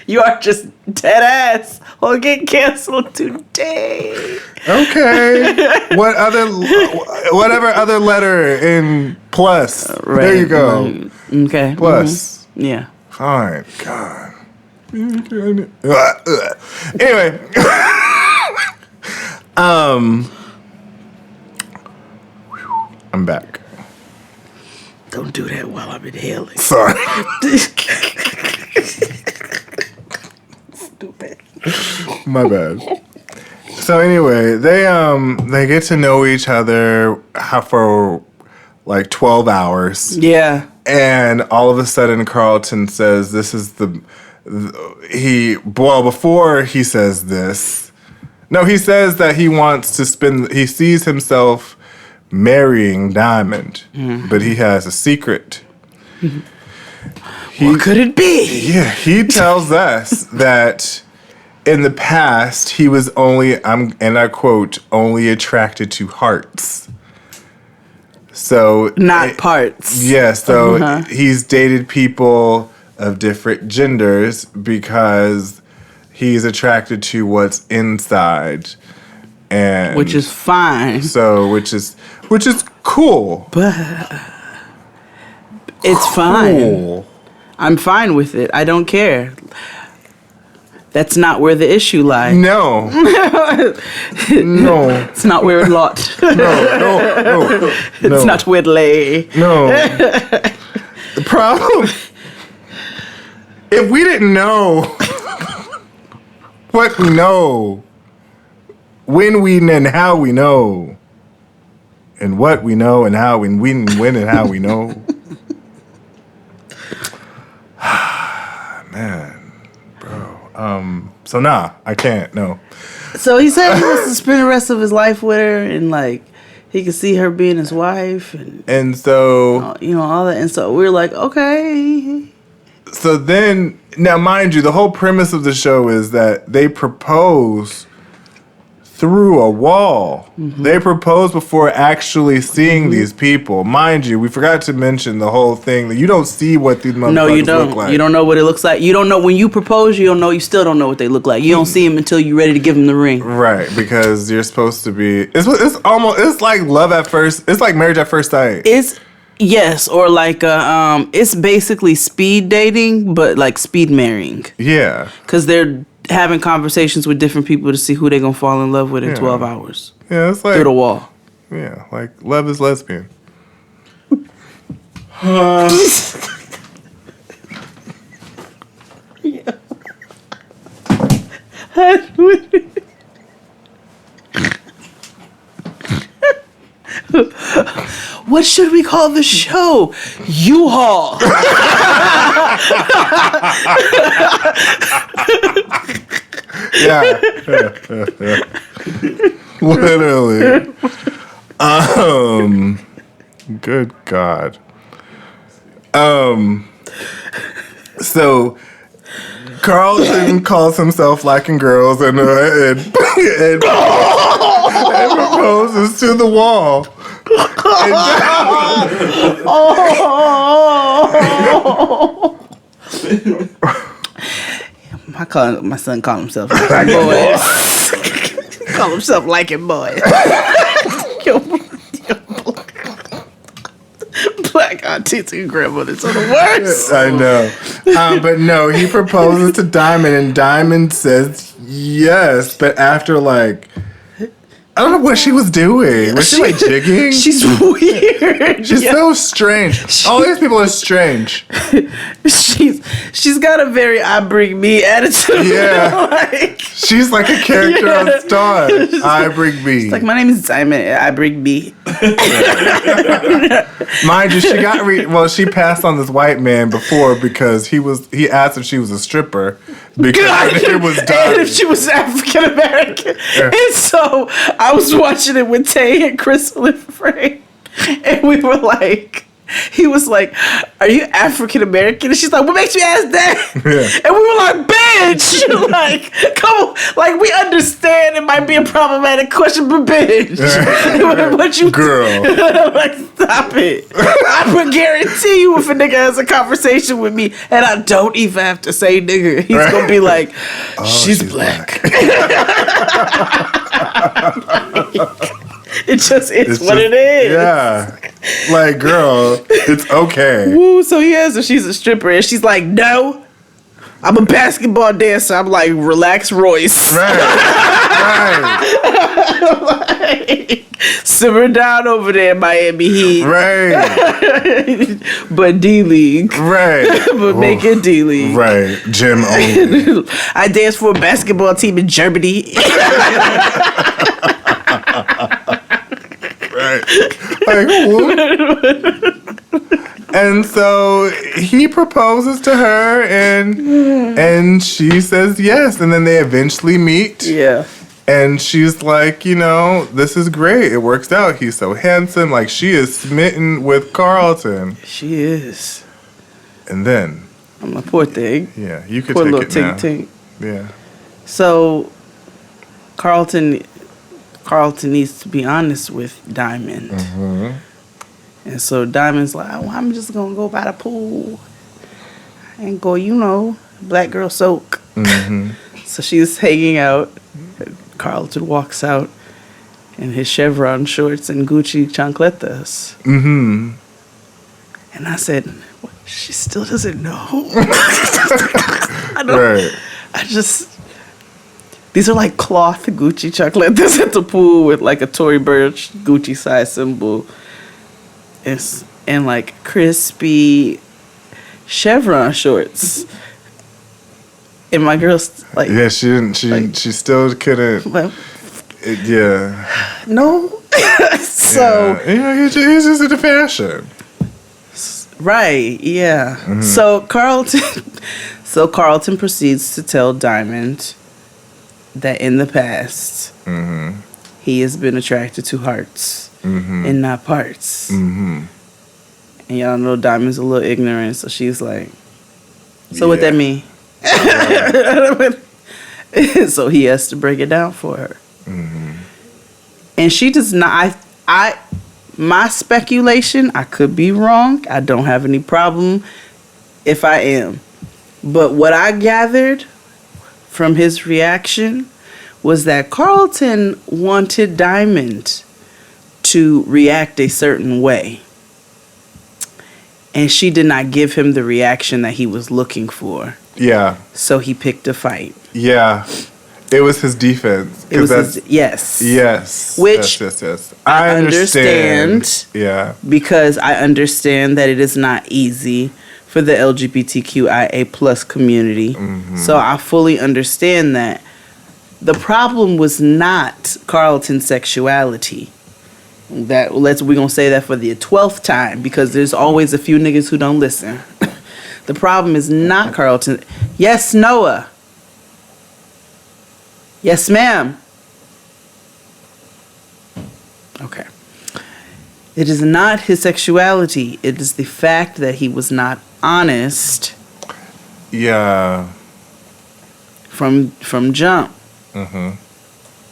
[SPEAKER 5] You are just dead ass. Or get canceled today.
[SPEAKER 6] Okay. Whatever other letter in plus.
[SPEAKER 5] Right.
[SPEAKER 6] There you go.
[SPEAKER 5] Okay.
[SPEAKER 6] Plus.
[SPEAKER 5] Mm-hmm. Yeah.
[SPEAKER 6] Fine. God. Anyway. I'm back.
[SPEAKER 5] Don't do that while I'm inhaling.
[SPEAKER 6] Sorry.
[SPEAKER 5] Stupid.
[SPEAKER 6] My bad. So anyway, they get to know each other for like 12 hours.
[SPEAKER 5] Yeah.
[SPEAKER 6] And all of a sudden Carlton says this is the before he says this, no, he says that he wants to he sees himself marrying Diamond, but he has a secret.
[SPEAKER 5] What could it be?
[SPEAKER 6] Yeah, he tells us that in the past he was and I quote, only attracted to hearts. So
[SPEAKER 5] not parts.
[SPEAKER 6] Yeah, so he's dated people of different genders because he's attracted to what's inside, and
[SPEAKER 5] which is fine.
[SPEAKER 6] So which is cool,
[SPEAKER 5] but it's fine. I'm fine with it. I don't care. That's not where the issue lies.
[SPEAKER 6] No. No.
[SPEAKER 5] It's not where it lot.
[SPEAKER 6] No.
[SPEAKER 5] It's not where it lay.
[SPEAKER 6] No. The problem, if we didn't know what we know, when we and how we know, and what we know and how and when and how we know. Man. So I can't, no.
[SPEAKER 5] So he said he wants to spend the rest of his life with her, and like he could see her being his wife,
[SPEAKER 6] and so
[SPEAKER 5] all that. And so we're like, okay.
[SPEAKER 6] So then, now mind you, the whole premise of the show is that they propose through a wall. Mm-hmm. They propose before actually seeing these people. Mind you, we forgot to mention the whole thing that you don't see what these motherfuckers look like.
[SPEAKER 5] You don't know what it looks like. You don't know when you propose. You still don't know what they look like. You don't see them until you're ready to give them the ring.
[SPEAKER 6] Right, because you're supposed to be. It's like love at first. It's like marriage at first sight.
[SPEAKER 5] Yes, or like it's basically speed dating, but like speed marrying.
[SPEAKER 6] Yeah,
[SPEAKER 5] because they're having conversations with different people to see who they're gonna fall in love with in 12 hours.
[SPEAKER 6] Yeah, it's like
[SPEAKER 5] through the wall.
[SPEAKER 6] Yeah, like love is lesbian.
[SPEAKER 5] Yeah. What should we call the show? U-Haul.
[SPEAKER 6] Yeah. Literally. Good God. So Carlton calls himself liking girls and proposes to the wall.
[SPEAKER 5] My son called himself liking boys. Call himself liking boys. Black aunties and grandmothers are the worst.
[SPEAKER 6] I know. But no, he proposes to Diamond and Diamond says yes, but after like I don't know what she was doing. Was she like jigging?
[SPEAKER 5] She's weird.
[SPEAKER 6] She's so strange. All these people are strange.
[SPEAKER 5] She's got a very I bring me attitude.
[SPEAKER 6] Yeah. She's like a character on Stars. I bring me.
[SPEAKER 5] She's like, my name is Diamond. I bring me.
[SPEAKER 6] Mind you, she passed on this white man before because he asked if she was a stripper because it was done.
[SPEAKER 5] And if she was African American. Yeah. And so I was watching it with Tay and Crystal Frey, and we were like, he was like, are you African American? And she's like, what makes you ask that? Yeah. And we were like, bitch, like, come on, like, we understand it might be a problematic question, but bitch, what you
[SPEAKER 6] girl,
[SPEAKER 5] like, stop it. I would guarantee you if a nigga has a conversation with me and I don't even have to say nigga, he's gonna be like, she's black. It just is what it is.
[SPEAKER 6] Yeah. Like, girl, it's okay.
[SPEAKER 5] Woo, so he asks if she's a stripper, and she's like, no, I'm a basketball dancer. I'm like, relax, Royce.
[SPEAKER 6] Right.
[SPEAKER 5] Like, simmer down over there, Miami Heat.
[SPEAKER 6] Right.
[SPEAKER 5] But D-League.
[SPEAKER 6] Right.
[SPEAKER 5] But make it D-League.
[SPEAKER 6] Right. Gym only.
[SPEAKER 5] I danced for a basketball team in Germany.
[SPEAKER 6] Right. Like, what? And so he proposes to her, and she says yes. And then they eventually meet.
[SPEAKER 5] Yeah.
[SPEAKER 6] And she's like, this is great. It works out. He's so handsome. Like, she is smitten with Carlton.
[SPEAKER 5] She is.
[SPEAKER 6] And then.
[SPEAKER 5] I'm a poor thing.
[SPEAKER 6] Yeah, you could
[SPEAKER 5] poor
[SPEAKER 6] take
[SPEAKER 5] little
[SPEAKER 6] it now.
[SPEAKER 5] Tink.
[SPEAKER 6] Yeah.
[SPEAKER 5] So, Carlton needs to be honest with Diamond.
[SPEAKER 6] Mm-hmm.
[SPEAKER 5] And so Diamond's like, I'm just going to go by the pool and go, black girl soak.
[SPEAKER 6] Mm-hmm.
[SPEAKER 5] So she's hanging out. Carlton walks out in his chevron shorts and Gucci chancletas.
[SPEAKER 6] Mm-hmm.
[SPEAKER 5] And I said, what? She still doesn't know. These are like cloth Gucci chancletas at the pool with like a Tory Burch Gucci size symbol. And like crispy chevron shorts. And my girl's like,
[SPEAKER 6] yeah, she didn't. She still couldn't. Yeah.
[SPEAKER 5] No. So
[SPEAKER 6] he's just into fashion.
[SPEAKER 5] Right. Yeah. Mm-hmm. So Carlton proceeds to tell Diamond that in the past he has been attracted to hearts and not parts. Mm-hmm. And y'all know Diamond's a little ignorant, so she's like, "So what that mean?" So he has to break it down for her. Mm-hmm. And she does not. My speculation, I could be wrong. I don't have any problem if I am. But what I gathered from his reaction was that Carlton wanted Diamond to react a certain way. And she did not give him the reaction that he was looking for. Yeah. So he picked a fight.
[SPEAKER 6] Yeah. It was his defense.
[SPEAKER 5] It was yes.
[SPEAKER 6] Yes.
[SPEAKER 5] Which
[SPEAKER 6] yes.
[SPEAKER 5] I understand.
[SPEAKER 6] Yeah.
[SPEAKER 5] Because I understand that it is not easy for the LGBTQIA plus community. Mm-hmm. So I fully understand that. The problem was not Carlton's sexuality. We're gonna say that for the 12th time because there's always a few niggas who don't listen. The problem is not Carlton. Yes, Noah. Yes, ma'am. Okay. It is not his sexuality. It is the fact that he was not honest.
[SPEAKER 6] Yeah.
[SPEAKER 5] From jump. Mm-hmm.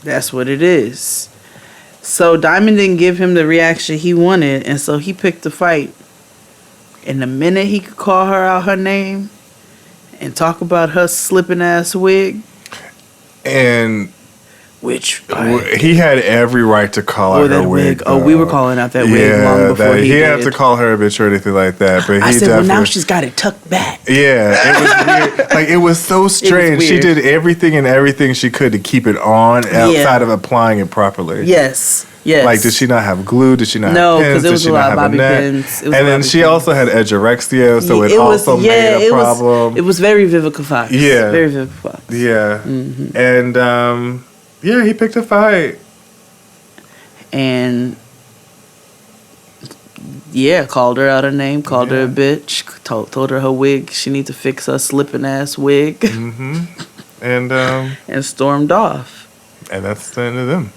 [SPEAKER 5] That's what it is. So Diamond didn't give him the reaction he wanted, and so he picked a fight. And the minute he could call her out her name and talk about her slipping ass wig,
[SPEAKER 6] and
[SPEAKER 5] which
[SPEAKER 6] he had every right to call out her wig.
[SPEAKER 5] Oh, we were calling out that wig long before he did.
[SPEAKER 6] He had to call her a bitch or anything like that. But
[SPEAKER 5] I said, well, now she's got it tucked back.
[SPEAKER 6] Yeah, it was weird. Like, it was so strange. She did everything she could to keep it on outside of applying it properly.
[SPEAKER 5] Yes.
[SPEAKER 6] Like, did she not have glue? Did she not have pins?
[SPEAKER 5] No, because it was a lot of bobby pins.
[SPEAKER 6] And then she also had edgerexia, so it also made a problem.
[SPEAKER 5] It was very Vivica Fox.
[SPEAKER 6] Yeah.
[SPEAKER 5] Very Vivica Fox.
[SPEAKER 6] Yeah. Mm-hmm. And, yeah, he picked a fight.
[SPEAKER 5] And, yeah, called her out her name, called her a bitch, told her wig, she needs to fix her slipping ass wig.
[SPEAKER 6] Mm-hmm. And,
[SPEAKER 5] and stormed off.
[SPEAKER 6] And that's the end of them.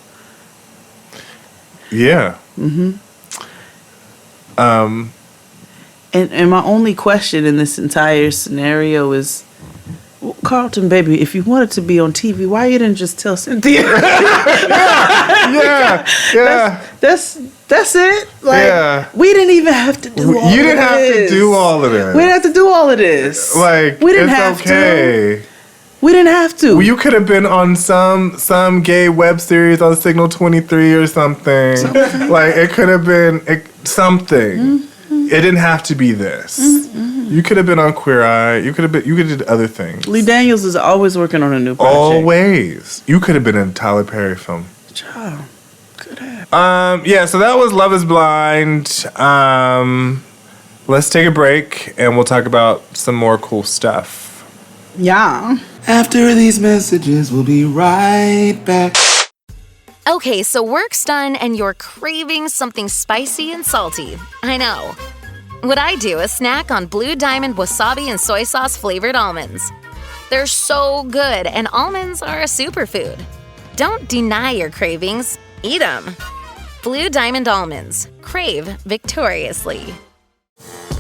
[SPEAKER 6] Yeah.
[SPEAKER 5] Mm-hmm. And my only question in this entire scenario is, well, Carlton, baby, if you wanted to be on TV, why you didn't just tell Cynthia?
[SPEAKER 6] yeah.
[SPEAKER 5] That's it. Like, we didn't even have to do all of this.
[SPEAKER 6] You didn't have to do all of this.
[SPEAKER 5] We didn't have to do all of this.
[SPEAKER 6] Like,
[SPEAKER 5] we didn't have to. We didn't have to.
[SPEAKER 6] Well, you could have been on some gay web series on Signal 23 or something. Like, it could have been something. Mm-hmm. It didn't have to be this. Mm-hmm. You could have been on Queer Eye. You could have did other things.
[SPEAKER 5] Lee Daniels is always working on a new project.
[SPEAKER 6] Always. You could have been in a Tyler Perry film.
[SPEAKER 5] Child. Could have.
[SPEAKER 6] Yeah, so that was Love is Blind. Let's take a break and we'll talk about some more cool stuff.
[SPEAKER 5] Yeah.
[SPEAKER 7] After these messages, we'll be right back.
[SPEAKER 11] Okay, so work's done and you're craving something spicy and salty. I know. What I do is snack on Blue Diamond wasabi and soy sauce flavored almonds. They're so good, and almonds are a superfood. Don't deny your cravings, eat them. Blue Diamond almonds. Crave victoriously.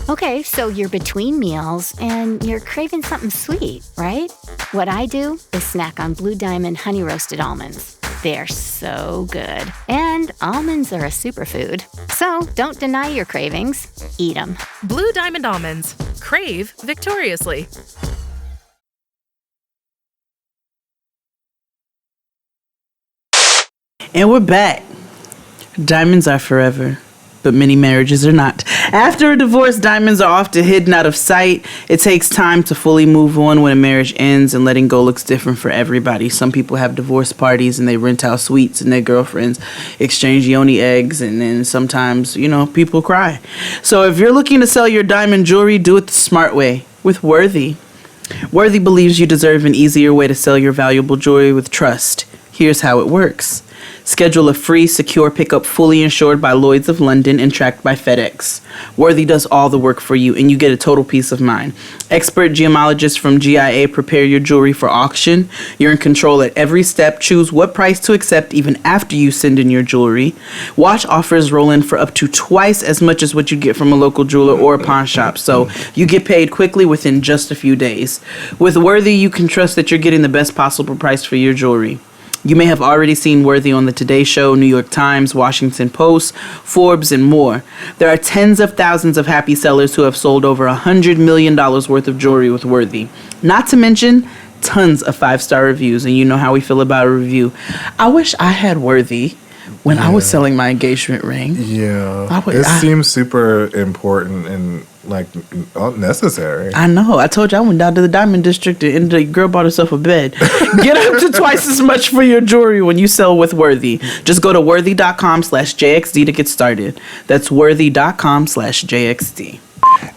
[SPEAKER 3] Okay, so you're between meals and you're craving something sweet, right? What I do is snack on Blue Diamond honey roasted almonds. They're so good. And almonds are a superfood. So don't deny your cravings, eat them.
[SPEAKER 4] Blue Diamond almonds. Crave victoriously.
[SPEAKER 5] And we're back. Diamonds are forever, but many marriages are not. After a divorce, diamonds are often hidden out of sight. It takes time to fully move on when a marriage ends, and letting go looks different for everybody. Some people have divorce parties and they rent out suites and their girlfriends exchange yoni eggs, and then sometimes, people cry. So if you're looking to sell your diamond jewelry, do it the smart way with Worthy. Worthy believes you deserve an easier way to sell your valuable jewelry with trust. Here's how it works. Schedule a free, secure pickup fully insured by Lloyd's of London and tracked by FedEx. Worthy does all the work for you, and you get a total peace of mind. Expert gemologists from GIA prepare your jewelry for auction. You're in control at every step. Choose what price to accept even after you send in your jewelry. Watch offers roll in for up to twice as much as what you get from a local jeweler or a pawn shop, so you get paid quickly within just a few days. With Worthy, you can trust that you're getting the best possible price for your jewelry. You may have already seen Worthy on the Today Show, New York Times, Washington Post, Forbes, and more. There are tens of thousands of happy sellers who have sold over $100 million worth of jewelry with Worthy. Not to mention tons of 5-star reviews, and you know how we feel about a review. I wish I had Worthy when I was selling my engagement ring.
[SPEAKER 6] Yeah. It seems super important and necessary.
[SPEAKER 5] I know. I told you I went down to the Diamond District and the girl bought herself a bed. Get up to twice as much for your jewelry when you sell with Worthy. Just go to worthy.com/JXD to get started. That's worthy.com/JXD.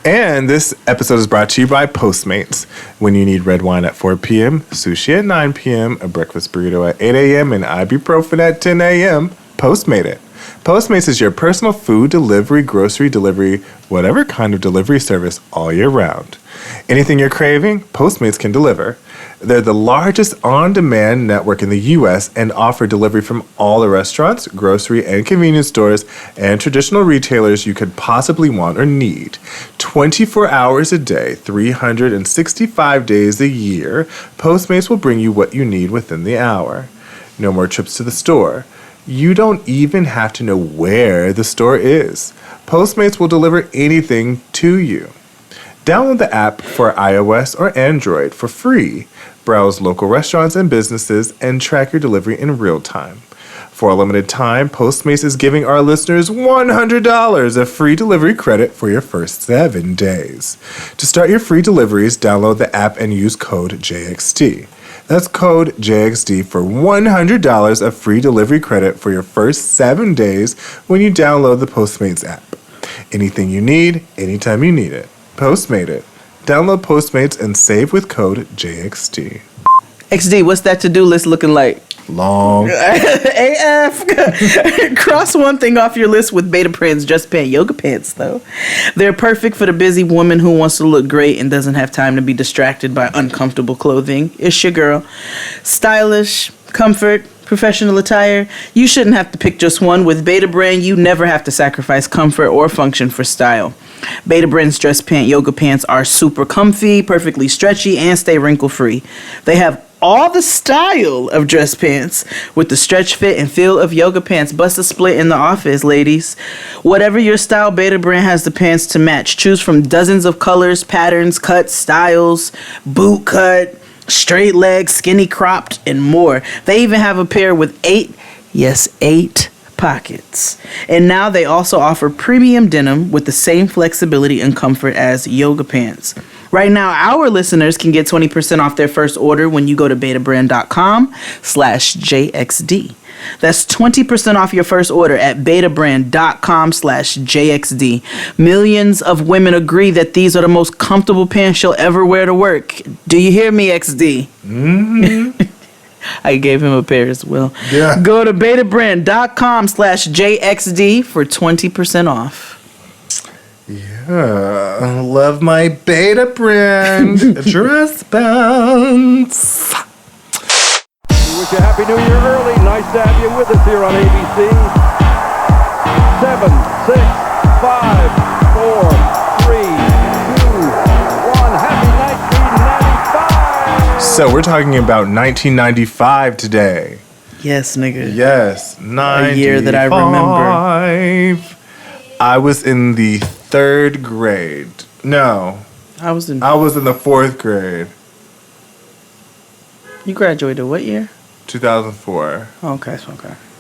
[SPEAKER 6] And this episode is brought to you by Postmates. When you need red wine at 4 p.m., sushi at 9 p.m., a breakfast burrito at 8 a.m., and ibuprofen at 10 a.m., Postmate it. Postmates is your personal food delivery, grocery delivery, whatever kind of delivery service all year round. Anything you're craving, Postmates can deliver. They're the largest on-demand network in the U.S. and offer delivery from all the restaurants, grocery, and convenience stores and traditional retailers you could possibly want or need. 24 hours a day, 365 days a year, Postmates will bring you what you need within the hour. No more trips to the store. You don't even have to know where the store is. Postmates will deliver anything to you. Download the app for iOS or Android for free. Browse local restaurants and businesses and track your delivery in real time. For a limited time, Postmates is giving our listeners $100 of free delivery credit for your first 7 days. To start your free deliveries, download the app and use code JXD. That's code JXD for $100 of free delivery credit for your first 7 days when you download the Postmates app. Anything you need, anytime you need it. Postmate it. Download Postmates and save with code JXD.
[SPEAKER 5] XD, what's that to-do list looking like?
[SPEAKER 6] Long.
[SPEAKER 5] AF. Cross one thing off your list with Beta Brand's Just Pant yoga pants, though. They're perfect for the busy woman who wants to look great and doesn't have time to be distracted by uncomfortable clothing. It's your girl. Stylish, comfort, professional attire. You shouldn't have to pick just one. With Beta Brand, you never have to sacrifice comfort or function for style. Beta Brand's Dress Pant yoga pants are super comfy, perfectly stretchy, and stay wrinkle-free. They have all the style of dress pants with the stretch fit and feel of yoga pants. Bust a split in the office, ladies. Whatever your style, Beta Brand has the pants to match. Choose from dozens of colors, patterns, cuts, styles, boot cut, straight leg, skinny cropped, and more. They even have a pair with 8 pockets. And now they also offer premium denim with the same flexibility and comfort as yoga pants. Right now, our listeners can get 20% off their first order when you go to betabrand.com/JXD. That's 20% off your first order at betabrand.com/JXD. Millions of women agree that these are the most comfortable pants you'll ever wear to work. Do you hear me, XD? Mm-hmm. I gave him a pair as well. Yeah. Go to betabrand.com/JXD for 20% off.
[SPEAKER 6] Yeah. Love my beta brand. Dress bounce.
[SPEAKER 12] We wish you a happy new year early. Nice to have you with us here on ABC. 7, 6, 5, 4, 3, 2, 1. Happy 1995.
[SPEAKER 6] So we're talking about 1995 today.
[SPEAKER 5] Yes, nigga.
[SPEAKER 6] Yes, 95.
[SPEAKER 5] A year that I remember.
[SPEAKER 6] I was in the 3rd grade. No. I was in the 4th grade.
[SPEAKER 5] You graduated what year?
[SPEAKER 6] 2004.
[SPEAKER 5] Okay.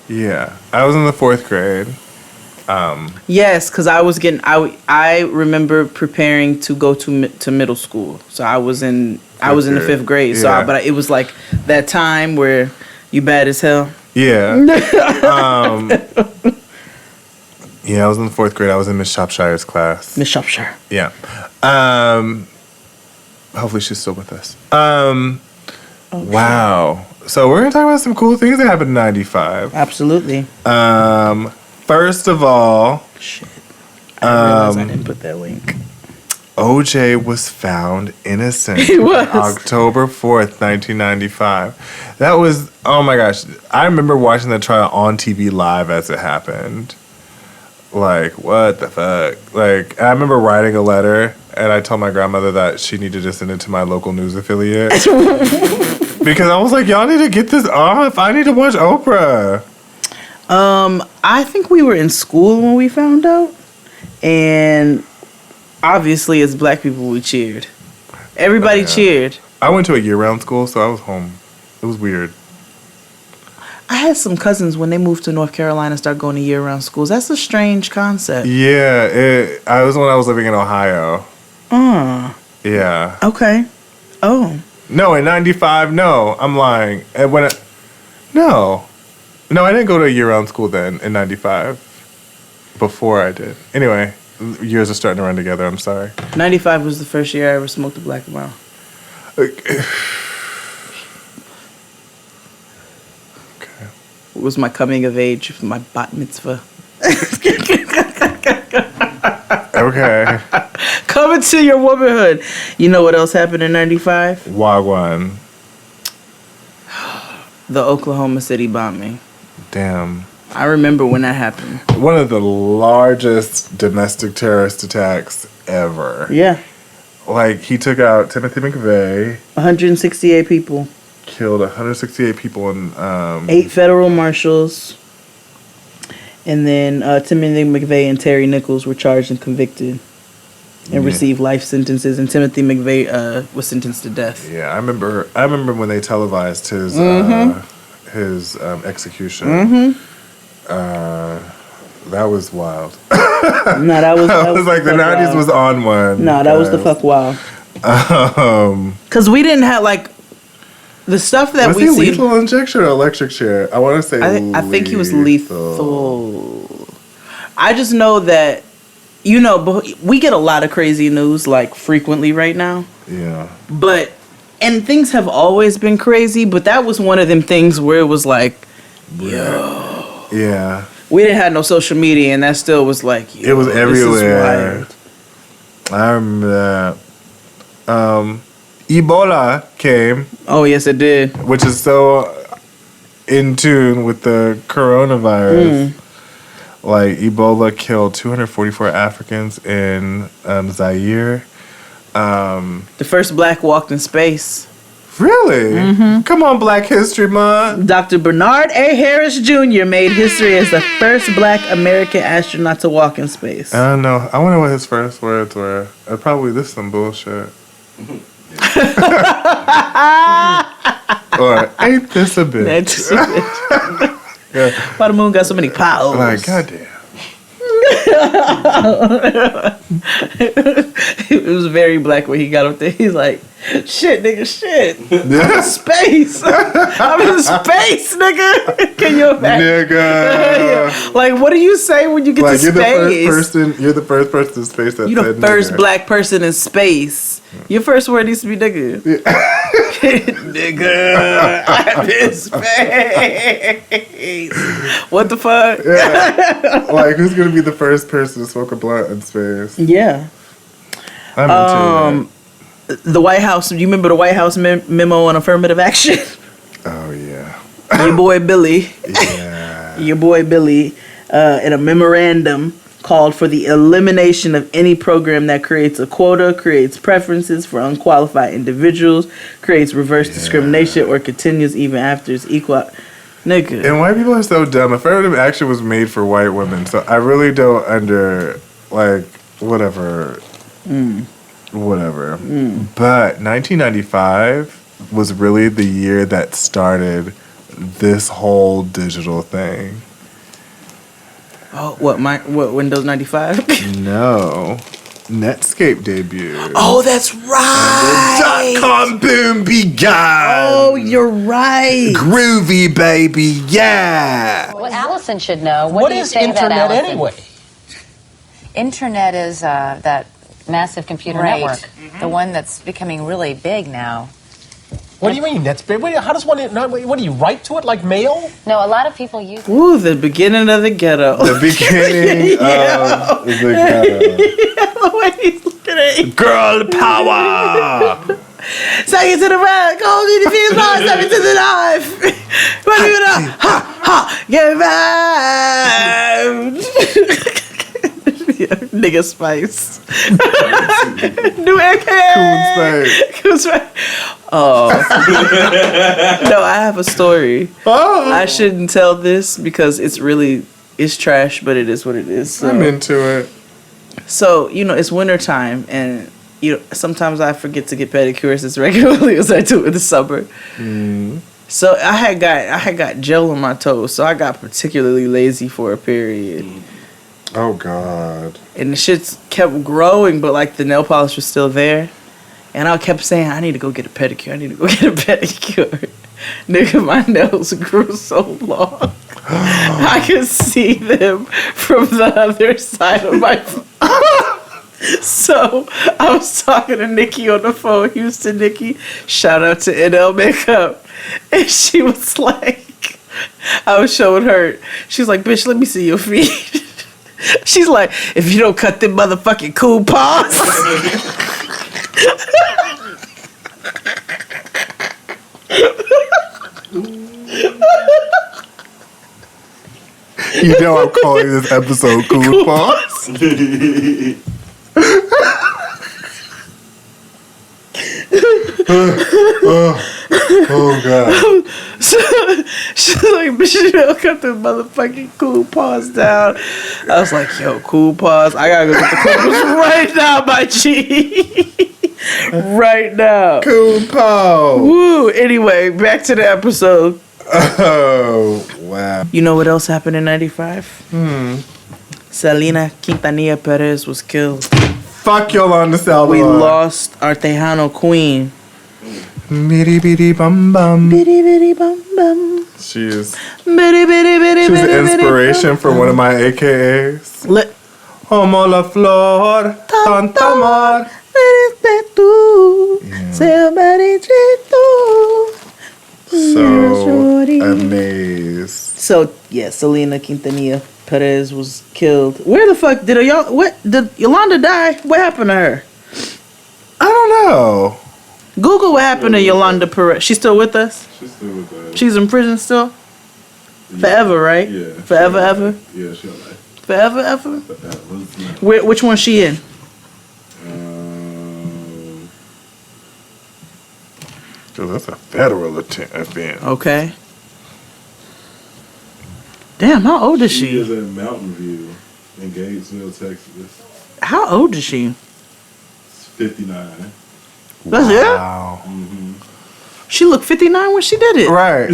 [SPEAKER 6] Yeah. I was in the 4th grade.
[SPEAKER 5] Yes, because I remember preparing to go to middle school. So I was in the 5th grade. So
[SPEAKER 6] Yeah.
[SPEAKER 5] it was like that time where you bad as hell.
[SPEAKER 6] Yeah. Yeah, I was in the 4th grade. I was in Miss Shropshire's class.
[SPEAKER 5] Miss Shropshire.
[SPEAKER 6] Yeah. Hopefully she's still with us. Wow. So we're going to talk about some cool things that happened in 95.
[SPEAKER 5] Absolutely.
[SPEAKER 6] First of all...
[SPEAKER 5] Shit. I realized I didn't put that link.
[SPEAKER 6] OJ was found innocent.
[SPEAKER 5] He was.
[SPEAKER 6] October 4th, 1995. That was... Oh my gosh. I remember watching that trial on TV live as it happened. Like, what the fuck? Like, I remember writing a letter, and I told my grandmother that she needed to send it to my local news affiliate. Because I was like, y'all need to get this off. I need to watch Oprah.
[SPEAKER 5] I think we were in school when we found out. And obviously, as black people, we cheered. Everybody cheered.
[SPEAKER 6] I went to a year-round school, so I was home. It was weird.
[SPEAKER 5] I had some cousins when they moved to North Carolina start going to year-round schools. That's a strange concept.
[SPEAKER 6] Yeah, I was when I was living in Ohio. Yeah.
[SPEAKER 5] Okay. Oh.
[SPEAKER 6] No, in 95, no. I'm lying. And no, I didn't go to a year-round school then in 95. Before I did. Anyway, years are starting to run together. I'm sorry.
[SPEAKER 5] 95 was the first year I ever smoked a black and mild. It was my coming of age for my bat mitzvah.
[SPEAKER 6] Okay.
[SPEAKER 5] Coming to your womanhood. You know what else happened in 95?
[SPEAKER 6] Wagwan.
[SPEAKER 5] The Oklahoma City bombing.
[SPEAKER 6] Damn.
[SPEAKER 5] I remember when that happened.
[SPEAKER 6] One of the largest domestic terrorist attacks ever.
[SPEAKER 5] Yeah.
[SPEAKER 6] Like, he took out Timothy McVeigh.
[SPEAKER 5] 168 people.
[SPEAKER 6] Killed 168 people in...
[SPEAKER 5] 8 federal marshals. And then Timothy McVeigh and Terry Nichols were charged and convicted. And received life sentences. And Timothy McVeigh was sentenced to death.
[SPEAKER 6] Yeah, I remember when they televised his execution.
[SPEAKER 5] Mm-hmm.
[SPEAKER 6] That was wild.
[SPEAKER 5] No, that was
[SPEAKER 6] like the 90s wild. Was on one.
[SPEAKER 5] No, that was the fuck wild. Because we didn't have like the stuff that we see.
[SPEAKER 6] Lethal injection or electric chair? I want to say.
[SPEAKER 5] I think he was lethal. I just know that we get a lot of crazy news like frequently right now.
[SPEAKER 6] Yeah.
[SPEAKER 5] And things have always been crazy, but that was one of them things where it was like, yo.
[SPEAKER 6] Yeah.
[SPEAKER 5] We didn't have no social media, and that still was like, yo,
[SPEAKER 6] it was everywhere.
[SPEAKER 5] This is wild.
[SPEAKER 6] I remember that. Ebola came.
[SPEAKER 5] Oh, yes, it did.
[SPEAKER 6] Which is so in tune with the coronavirus. Like, Ebola killed 244 Africans in Zaire.
[SPEAKER 5] The first black walked in space.
[SPEAKER 6] Really? Mm-hmm. Come on, Black History Month.
[SPEAKER 5] Dr. Bernard A. Harris Jr. made history as the first black American astronaut to walk in space.
[SPEAKER 6] I don't know. I wonder what his first words were. Probably this some bullshit. Or ain't this a bitch?
[SPEAKER 5] Ain't this a bitch? Yeah. Why the moon got so many powers?
[SPEAKER 6] Like, goddamn.
[SPEAKER 5] It was very black when he got up there. He's like, shit, nigga, shit. I'm in space. I'm in space, nigga. Can you imagine?
[SPEAKER 6] Nigga.
[SPEAKER 5] Like, what do you say when you get to space?
[SPEAKER 6] You're the first person in space that
[SPEAKER 5] you're
[SPEAKER 6] said
[SPEAKER 5] the first
[SPEAKER 6] nigga.
[SPEAKER 5] Black person in space. Your first word needs to be nigga. Nigga, I'm in space. What the fuck?
[SPEAKER 6] Yeah. Like, who's gonna be the first person to smoke a blunt in space?
[SPEAKER 5] Yeah.
[SPEAKER 6] I'm into it.
[SPEAKER 5] The White House. Do you remember the White House memo on affirmative action?
[SPEAKER 6] Oh yeah.
[SPEAKER 5] Your boy Billy.
[SPEAKER 6] Yeah.
[SPEAKER 5] Your boy Billy, in a memorandum, called for the elimination of any program that creates a quota, creates preferences for unqualified individuals, creates reverse discrimination, or continues even after it's equal. Nigga.
[SPEAKER 6] And white people are so dumb. Affirmative action was made for white women, so I really don't whatever. Whatever. But 1995 was really the year that started this whole digital thing.
[SPEAKER 5] Oh, what Windows 95?
[SPEAKER 6] No. Netscape debuted.
[SPEAKER 5] Oh, that's right.
[SPEAKER 6] The .com boom began.
[SPEAKER 5] Oh, you're right.
[SPEAKER 6] Groovy, baby, yeah.
[SPEAKER 13] Well, Allison should know.
[SPEAKER 14] What is internet anyway?
[SPEAKER 13] Internet is that massive computer network, the one that's becoming really big now.
[SPEAKER 14] What do you mean? That's big. How does one? What do you write to it like mail?
[SPEAKER 13] No, a lot of people use.
[SPEAKER 5] Ooh, the beginning of the ghetto.
[SPEAKER 6] The beginning of the ghetto.
[SPEAKER 5] The way he's looking at it.
[SPEAKER 6] Girl power.
[SPEAKER 5] Take it to the rack. Hold it if you lost. Step it to the knife. What are you gonna? Ha ha. Get back. Nigga Spice. New AKA. Coon Spice. Oh. No, I have a story.
[SPEAKER 6] Oh.
[SPEAKER 5] I shouldn't tell this because it's trash, but it is what it is. So.
[SPEAKER 6] I'm into it.
[SPEAKER 5] So, it's wintertime, and sometimes I forget to get pedicures as regularly as I do in the summer. So I had got gel on my toes, so I got particularly lazy for a period.
[SPEAKER 6] Oh God.
[SPEAKER 5] And the shit kept growing, but like the nail polish was still there. And I kept saying, I need to go get a pedicure. Nigga, my nails grew so long. I could see them from the other side of my phone. So I was talking to Nikki on the phone, Houston Nikki. Shout out to NL Makeup. And she was like, I was showing her. She was like, bitch, let me see your feet. She's like, if you don't cut them motherfucking Coon Paws.
[SPEAKER 6] You know I'm calling this episode Coon Paws. Oh God.
[SPEAKER 5] So, she's like, bitch, you don't cut the motherfucking Coon Paws down. I was like, yo, Coon Paws, I gotta go get the Coon Paws right now, my G. Right now.
[SPEAKER 6] Coon Paws.
[SPEAKER 5] Woo. Anyway, back to the episode.
[SPEAKER 6] Oh, wow.
[SPEAKER 5] You know what else happened in 95? Selena Quintanilla Perez was killed.
[SPEAKER 6] Fuck Yolanda Salvador.
[SPEAKER 5] We lost our Tejano queen.
[SPEAKER 6] Bitty bitty bum bum.
[SPEAKER 5] Bitty bitty bum bum.
[SPEAKER 6] She's
[SPEAKER 5] bitty bitty bitty.
[SPEAKER 6] She's an inspiration for one of my AKAs. Como la flor, tanto amor.
[SPEAKER 5] Eres tú,
[SPEAKER 6] so amazed.
[SPEAKER 5] So yeah, Selena Quintanilla Perez was killed. Where the fuck did Yolanda die? What happened to her?
[SPEAKER 6] I don't know.
[SPEAKER 5] Google what happened to Yolanda Perez. She's still with us?
[SPEAKER 7] She's still with us.
[SPEAKER 5] She's in prison still? Forever, right?
[SPEAKER 7] Yeah.
[SPEAKER 5] Forever, ever?
[SPEAKER 7] Yeah, she'll like.
[SPEAKER 5] Forever, ever? Which one's she in?
[SPEAKER 6] Cause that's a federal offense.
[SPEAKER 5] Okay. Damn, how old is she?
[SPEAKER 7] She is in Mountain View in Gatesville, Texas.
[SPEAKER 5] How old is she?
[SPEAKER 7] 59.
[SPEAKER 5] That's it? She looked 59 when she did it.
[SPEAKER 6] Right.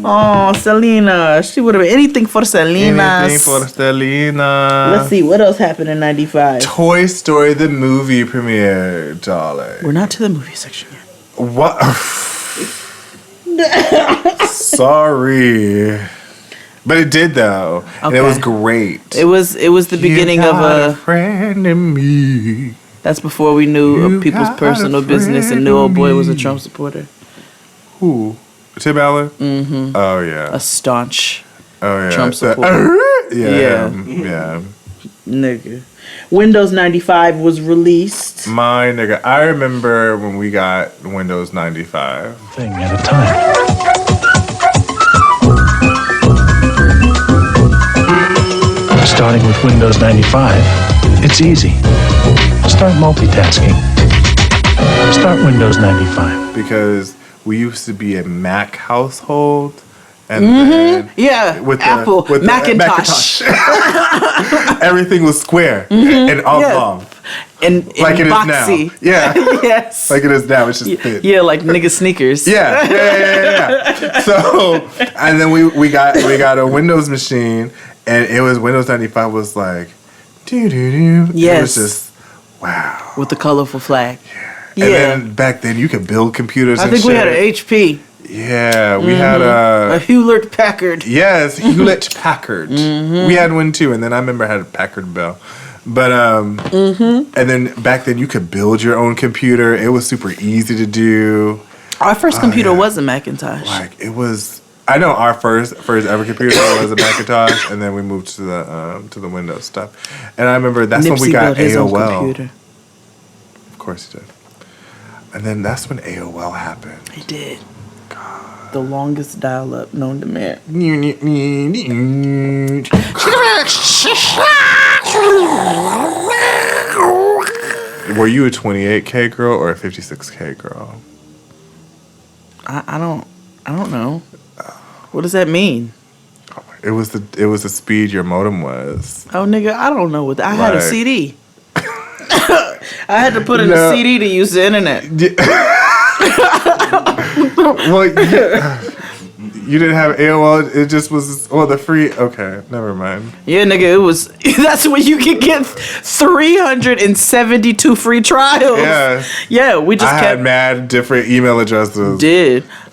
[SPEAKER 5] Oh, Selena. She would have been anything for Selena.
[SPEAKER 6] Anything for Selena.
[SPEAKER 5] Let's see, what else happened in 95?
[SPEAKER 6] Toy Story the movie premiere, darling.
[SPEAKER 5] We're not to the movie section yet.
[SPEAKER 6] What? Sorry. But it did though. Okay. And it was great.
[SPEAKER 5] It was the beginning of a
[SPEAKER 6] friend in me.
[SPEAKER 5] That's before we knew of people's personal business and knew old boy was a Trump supporter.
[SPEAKER 6] Who? Tim Allen?
[SPEAKER 5] Mm-hmm.
[SPEAKER 6] Oh yeah.
[SPEAKER 5] A staunch
[SPEAKER 6] Trump
[SPEAKER 5] supporter.
[SPEAKER 6] Yeah.
[SPEAKER 5] Nigga. Windows 95 was released.
[SPEAKER 6] My nigga, I remember when we got Windows 95.
[SPEAKER 2] Thing at a time. Starting with Windows 95, it's easy. Start multitasking. Start Windows 95.
[SPEAKER 6] Because we used to be a Mac household. And then
[SPEAKER 5] with Apple, with Macintosh.
[SPEAKER 6] Everything was square and oblong.
[SPEAKER 5] And
[SPEAKER 6] like it
[SPEAKER 5] boxy.
[SPEAKER 6] is now. Yeah.
[SPEAKER 5] Yes.
[SPEAKER 6] Like it is now. It's just thin.
[SPEAKER 5] Yeah, like nigga sneakers.
[SPEAKER 6] Yeah. So, and then we got a Windows machine, and it was Windows 95 was like, doo-doo-doo.
[SPEAKER 5] Yes.
[SPEAKER 6] It was just, wow.
[SPEAKER 5] With the colorful flag.
[SPEAKER 6] And then back then you could build computers
[SPEAKER 5] I think we had an HP.
[SPEAKER 6] Yeah, we had
[SPEAKER 5] a Hewlett Packard.
[SPEAKER 6] Yes, Hewlett Packard. We had one too, and then I remember I had a Packard Bell. But and then back then you could build your own computer. It was super easy to do.
[SPEAKER 5] Our first computer was a Macintosh.
[SPEAKER 6] Like it was. I know our first ever computer was a Macintosh, and then we moved to the Windows stuff. And I remember that's
[SPEAKER 5] Nipsey
[SPEAKER 6] when we got
[SPEAKER 5] built his own
[SPEAKER 6] AOL.
[SPEAKER 5] computer.
[SPEAKER 6] Of course he did. And then that's when AOL happened.
[SPEAKER 5] He did. The longest dial-up known to man.
[SPEAKER 6] Were you a 28K girl or a 56K girl?
[SPEAKER 5] I don't know. What does that mean?
[SPEAKER 6] It was the speed your modem was.
[SPEAKER 5] Oh nigga, I don't know what I had a CD. I had to put in a CD to use the internet.
[SPEAKER 6] Well, you didn't have AOL. It just was the free. Okay, never mind.
[SPEAKER 5] Yeah, nigga, it was. That's when you could get 372 free trials. Yeah. We just
[SPEAKER 6] had mad different email addresses.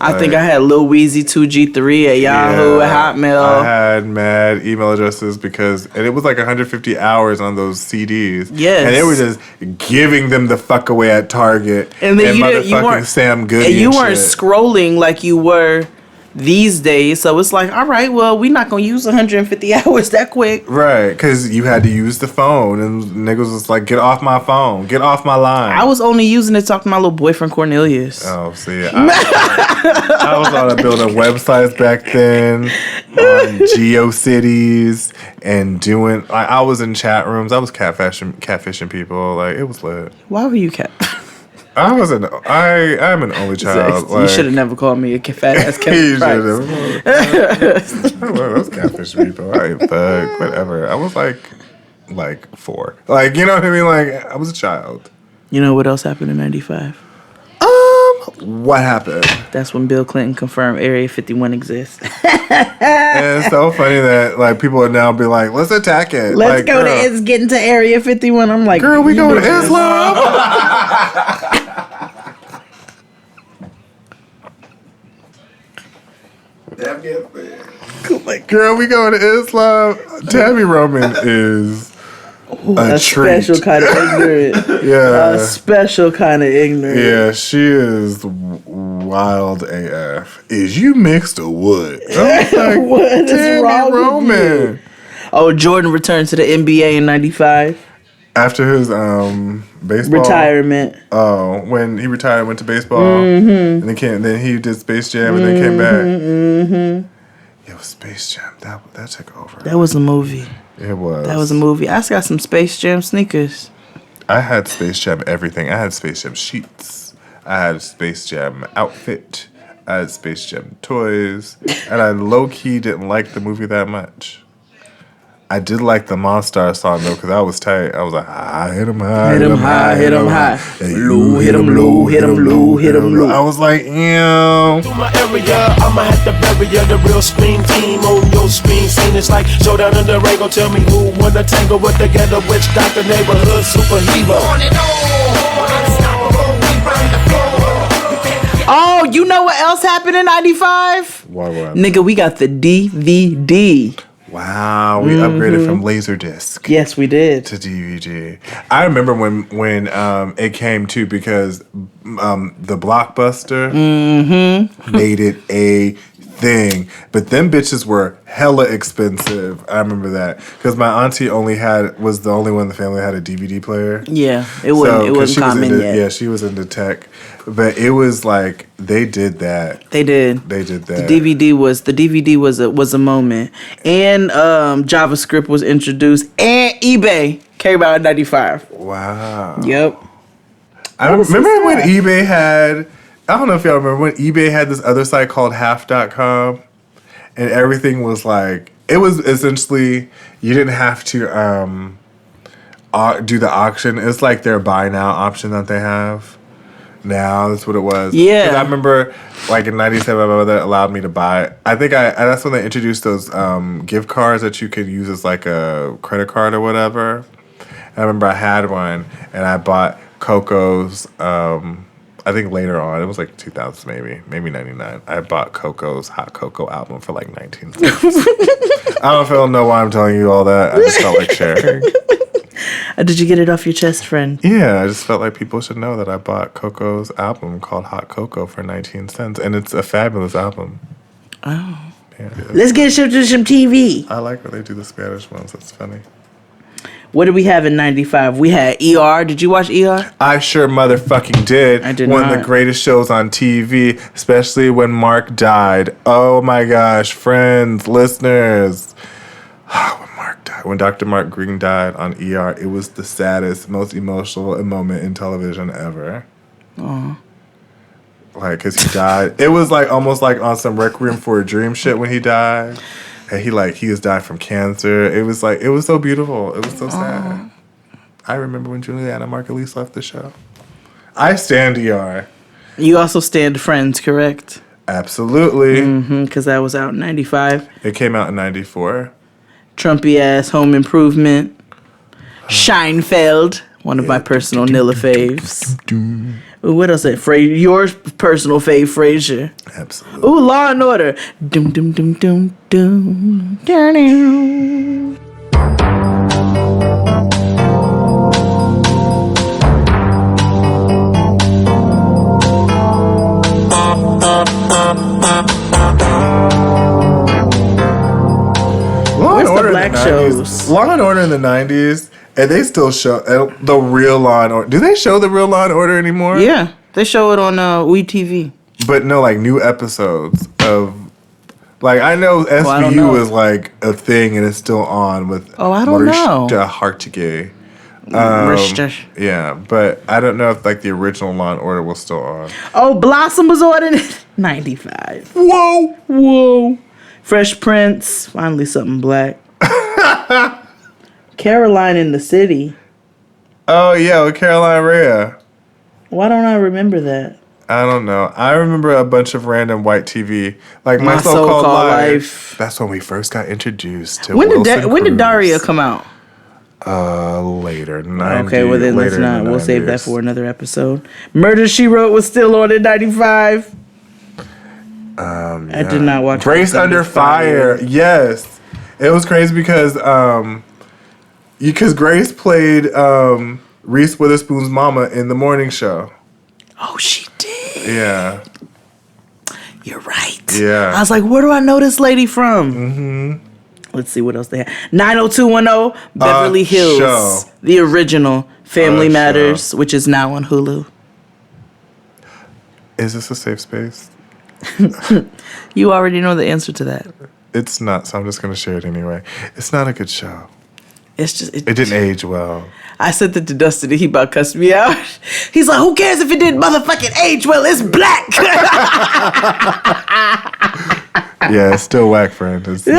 [SPEAKER 5] I think I had Lil Weezy 2G3 at Yahoo, at Hotmail.
[SPEAKER 6] I had mad email addresses and it was like 150 hours on those CDs.
[SPEAKER 5] Yes.
[SPEAKER 6] And they were just giving them the fuck away at Target.
[SPEAKER 5] And then you
[SPEAKER 6] weren't Sam Goody.
[SPEAKER 5] And you weren't scrolling like you were these days, so it's like, all right, well, we're not gonna use 150 hours that quick,
[SPEAKER 6] right? Because you had to use the phone, and niggas was like, "Get off my phone, get off my line."
[SPEAKER 5] I was only using it to talk to my little boyfriend Cornelius.
[SPEAKER 6] Oh, see, I was on building websites back then on GeoCities and doing. I was in chat rooms. I was catfishing people. Like it was lit.
[SPEAKER 5] Why were you cat?
[SPEAKER 6] I'm an only child.
[SPEAKER 5] You should have never called me a fat ass Kevin Price.
[SPEAKER 6] Those catfish people. I ain't fuck. Whatever. I was like 4. Like, you know what I mean? Like, I was a child.
[SPEAKER 5] You know what else happened in 95?
[SPEAKER 6] What happened?
[SPEAKER 5] That's when Bill Clinton confirmed Area 51 exists.
[SPEAKER 6] And it's so funny that like people would now be like, let's attack it.
[SPEAKER 5] Let's go to getting to Area 51. I'm like,
[SPEAKER 6] girl, we going to Islam. Girl, we going to Islam. Tammy Roman is a treat.
[SPEAKER 5] Special kind of ignorant.
[SPEAKER 6] Yeah.
[SPEAKER 5] A special kind of ignorant.
[SPEAKER 6] Yeah, she is wild AF. Is you mixed or what? Like,
[SPEAKER 5] what is wrong
[SPEAKER 6] Roman.
[SPEAKER 5] with you? Oh, Jordan returned to the NBA in 95.
[SPEAKER 6] After his baseball
[SPEAKER 5] retirement.
[SPEAKER 6] Oh, when he retired, went to baseball, and then he did Space Jam, and then came back. It was Space Jam. That took over.
[SPEAKER 5] That was a movie.
[SPEAKER 6] It was.
[SPEAKER 5] That was a movie. I got some Space Jam sneakers.
[SPEAKER 6] I had Space Jam everything. I had Space Jam sheets. I had Space Jam outfit. I had Space Jam toys, and I low key didn't like the movie that much. I did like the Monstar song though, because I was tight. I was like, hit him high,
[SPEAKER 5] hit him high, hit him high. Low, hit him low, hit him low, hit him low.
[SPEAKER 6] I was like,
[SPEAKER 15] Through my area, I'ma have to bury ya. The real scream team on your screen scene. It's like showdown in the ring. Go tell me who wanna tangle with the ghetto witch doctor, neighborhood superhero.
[SPEAKER 5] Oh, you know what else happened in 95?
[SPEAKER 6] What?
[SPEAKER 5] Nigga, we got the DVD.
[SPEAKER 6] Wow, we upgraded from Laserdisc.
[SPEAKER 5] Yes, we did.
[SPEAKER 6] To DVD. I remember when it came to because the Blockbuster made it a thing. But them bitches were hella expensive. I remember that because my auntie was the only one in the family that had a DVD player.
[SPEAKER 5] Yeah, it wasn't common yet.
[SPEAKER 6] Yeah, she was into tech, but it was like they did that.
[SPEAKER 5] They did that. The DVD was a moment, and JavaScript was introduced, and eBay came out in '95.
[SPEAKER 6] Wow.
[SPEAKER 5] Yep.
[SPEAKER 6] I remember when eBay had. I don't know if y'all remember when eBay had this other site called half.com, and everything was like, it was essentially, you didn't have to do the auction. It's like their buy now option that they have now. That's what it was.
[SPEAKER 5] Yeah.
[SPEAKER 6] 'Cause I remember like in 97, my mother allowed me to buy. I think that's when they introduced those gift cards that you could use as like a credit card or whatever. And I remember I had one and I bought Coco's, I think later on, it was like 2000 maybe 99. I bought Coco's Hot Cocoa album for like 19 cents. I don't know why I'm telling you all that. I just felt like sharing.
[SPEAKER 5] Did you get it off your chest, friend?
[SPEAKER 6] Yeah, I just felt like people should know that I bought Coco's album called Hot Cocoa for 19 cents. And it's a fabulous album.
[SPEAKER 5] Oh.
[SPEAKER 6] Yeah.
[SPEAKER 5] Let's get to some TV.
[SPEAKER 6] I like when they do the Spanish ones. That's funny.
[SPEAKER 5] What did we have in 95? We had ER. Did you watch ER?
[SPEAKER 6] I sure motherfucking did.
[SPEAKER 5] I did
[SPEAKER 6] One
[SPEAKER 5] not.
[SPEAKER 6] of the greatest shows on TV, especially when Mark died. Oh my gosh, friends, listeners. When Mark died, when Dr. Mark Green died on ER, it was the saddest, most emotional moment in television ever.
[SPEAKER 5] Aw.
[SPEAKER 6] Like, cause he died. It was like almost like on some Requiem for a Dream shit when he died. And he has died from cancer. It was so beautiful. It was so sad. I remember when Juliana Margulies left the show. I stand ER.
[SPEAKER 5] You also stand Friends, correct?
[SPEAKER 6] Absolutely.
[SPEAKER 5] Because that was out in 95.
[SPEAKER 6] It came out in 94.
[SPEAKER 5] Trumpy ass Home Improvement. Scheinfeld, one of my personal Nilla faves. Ooh, what else? Your personal fave, Frasier.
[SPEAKER 6] Absolutely.
[SPEAKER 5] Ooh, Law and Order. Dum dum dum dum dum. Dum.
[SPEAKER 6] Where's
[SPEAKER 5] the black shows?
[SPEAKER 6] Law and Order in the 90s. And they still show the real Law and Order. Do they show the real Law and Order anymore?
[SPEAKER 5] Yeah, they show it on WeTV.
[SPEAKER 6] But no, like new episodes of, like I know SVU was like a thing and it's still on with.
[SPEAKER 5] Oh, I don't know.
[SPEAKER 6] Hartige. Yeah, but I don't know if like the original Law and Order was still on.
[SPEAKER 5] Oh, Blossom was on in 95.
[SPEAKER 6] Whoa.
[SPEAKER 5] Fresh Prince, finally something black. Caroline in the City.
[SPEAKER 6] Oh yeah, with Caroline Rhea.
[SPEAKER 5] Why don't I remember that?
[SPEAKER 6] I don't know. I remember a bunch of random white TV, like My So-Called Life. That's when we first got introduced to.
[SPEAKER 5] When did Daria come out?
[SPEAKER 6] Later. 90,
[SPEAKER 5] okay, well then let's not. We'll save that for another episode. Murder, She Wrote was still on in 95.
[SPEAKER 6] Yeah.
[SPEAKER 5] I did not watch
[SPEAKER 6] Grace Under Fire. Yes, it was crazy because Grace played Reese Witherspoon's mama in the morning show.
[SPEAKER 5] Oh, she did.
[SPEAKER 6] Yeah.
[SPEAKER 5] You're right.
[SPEAKER 6] Yeah.
[SPEAKER 5] I was like, where do I know this lady from? Let's see what else they have. 90210 Beverly Hills.
[SPEAKER 6] Show.
[SPEAKER 5] The original Family Matters, which is now on Hulu.
[SPEAKER 6] Is this a safe space?
[SPEAKER 5] You already know the answer to that.
[SPEAKER 6] It's not, so I'm just going to share it anyway. It's not a good show.
[SPEAKER 5] It's just
[SPEAKER 6] it didn't age well.
[SPEAKER 5] I sent it to Dustin and he about cussed me out. He's like, who cares if it didn't motherfucking age well? It's black.
[SPEAKER 6] Yeah, it's still whack, friend. It's, no.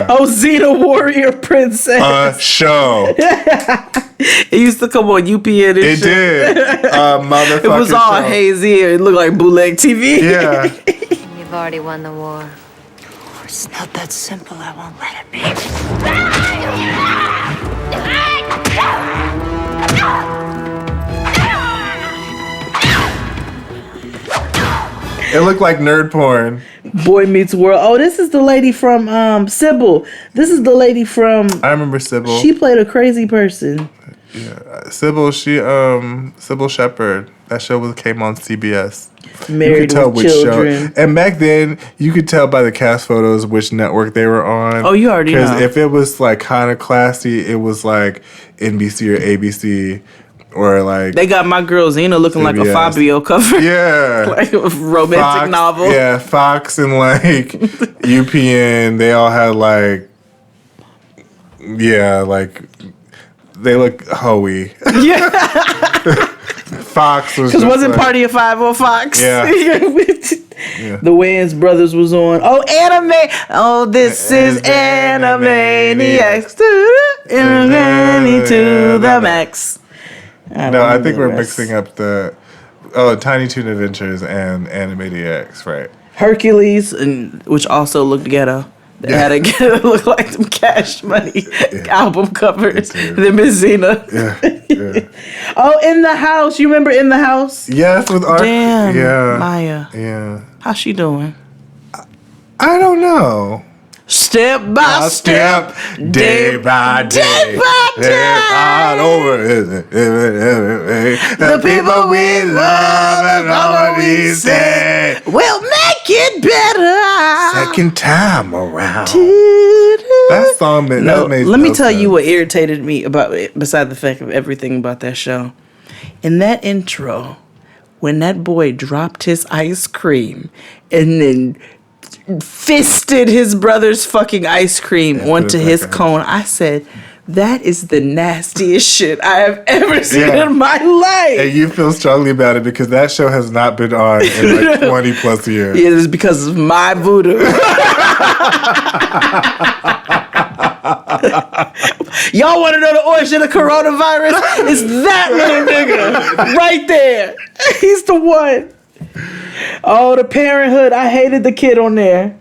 [SPEAKER 5] Oh, Xena Warrior Princess.
[SPEAKER 6] Show.
[SPEAKER 5] It used to come on UPN and
[SPEAKER 6] it
[SPEAKER 5] shit.
[SPEAKER 6] Did. Motherfucking
[SPEAKER 5] it was all
[SPEAKER 6] show.
[SPEAKER 5] hazy. It looked like bootleg TV.
[SPEAKER 6] Yeah.
[SPEAKER 16] You've already won the war.
[SPEAKER 17] It's not that simple. I won't let it be.
[SPEAKER 6] It looked like nerd porn.
[SPEAKER 5] Boy Meets World. Oh, this is the lady from Sybil. This is the lady from.
[SPEAKER 6] I remember Sybil.
[SPEAKER 5] She played a crazy person.
[SPEAKER 6] Yeah, Sybil. Sybil Shepherd. That show came on CBS.
[SPEAKER 5] Married
[SPEAKER 6] you could tell
[SPEAKER 5] with
[SPEAKER 6] which
[SPEAKER 5] Children.
[SPEAKER 6] show. And back then, you could tell by the cast photos which network they were on.
[SPEAKER 5] Oh, you already know.
[SPEAKER 6] Because if it was like kind of classy, it was like NBC or ABC. Or like
[SPEAKER 5] they got My Girl Xena looking
[SPEAKER 6] CBS.
[SPEAKER 5] like a Fabio cover.
[SPEAKER 6] Yeah.
[SPEAKER 5] Like a romantic
[SPEAKER 6] Fox,
[SPEAKER 5] novel.
[SPEAKER 6] Yeah, Fox and like UPN, they all had like, yeah, like they look hoey.
[SPEAKER 5] Yeah.
[SPEAKER 6] Fox was
[SPEAKER 5] because wasn't
[SPEAKER 6] like,
[SPEAKER 5] Party of Five on Fox?
[SPEAKER 6] Yeah.
[SPEAKER 5] The Wayans brothers was on. Oh, anime. Oh, this is Animaniacs. To the max.
[SPEAKER 6] I think we're mixing up the Tiny Toon Adventures and Animaniacs, right?
[SPEAKER 5] Hercules, which also looked ghetto. They had to look like some Cash Money album covers. Them is Xena.
[SPEAKER 6] Yeah.
[SPEAKER 5] Oh, In the House. You remember In the House?
[SPEAKER 6] Yes, with Art.
[SPEAKER 5] Damn,
[SPEAKER 6] Yeah.
[SPEAKER 5] Maya.
[SPEAKER 6] Yeah.
[SPEAKER 5] How's she doing?
[SPEAKER 6] I don't know.
[SPEAKER 5] Step by step,
[SPEAKER 6] day by day, on over the people we love and all we say
[SPEAKER 5] we'll make it better
[SPEAKER 6] second time around. That song, man.
[SPEAKER 5] No, let me tell you what irritated me about it, beside the fact of everything about that show. In that intro, when that boy dropped his ice cream and then fisted his brother's fucking ice cream onto his cone, I said, that is the nastiest shit I have ever seen in my life.
[SPEAKER 6] And you feel strongly about it because that show has not been on in like 20 plus years.
[SPEAKER 5] It is because of my voodoo. Y'all want to know the origin of coronavirus? It's that little nigga right there. He's the one. Oh, the Parenthood. I hated the kid on there.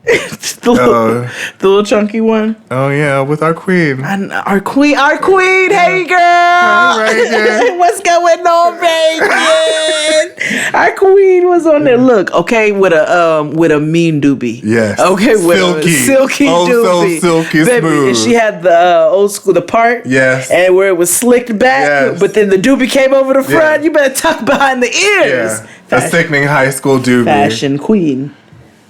[SPEAKER 5] the little chunky one.
[SPEAKER 6] Oh yeah, with our queen.
[SPEAKER 5] Our queen. Hey girl.
[SPEAKER 6] Reagan.
[SPEAKER 5] What's going on, Reagan? Our queen was on there. Look, okay, with a mean doobie.
[SPEAKER 6] Yes.
[SPEAKER 5] Okay, with silky doobie.
[SPEAKER 6] So silky smooth.
[SPEAKER 5] And she had the old school part.
[SPEAKER 6] Yes.
[SPEAKER 5] And where it was slicked back, but then the doobie came over the front. You better tuck behind the ears.
[SPEAKER 6] Yeah. A sickening high school doobie.
[SPEAKER 5] Fashion queen.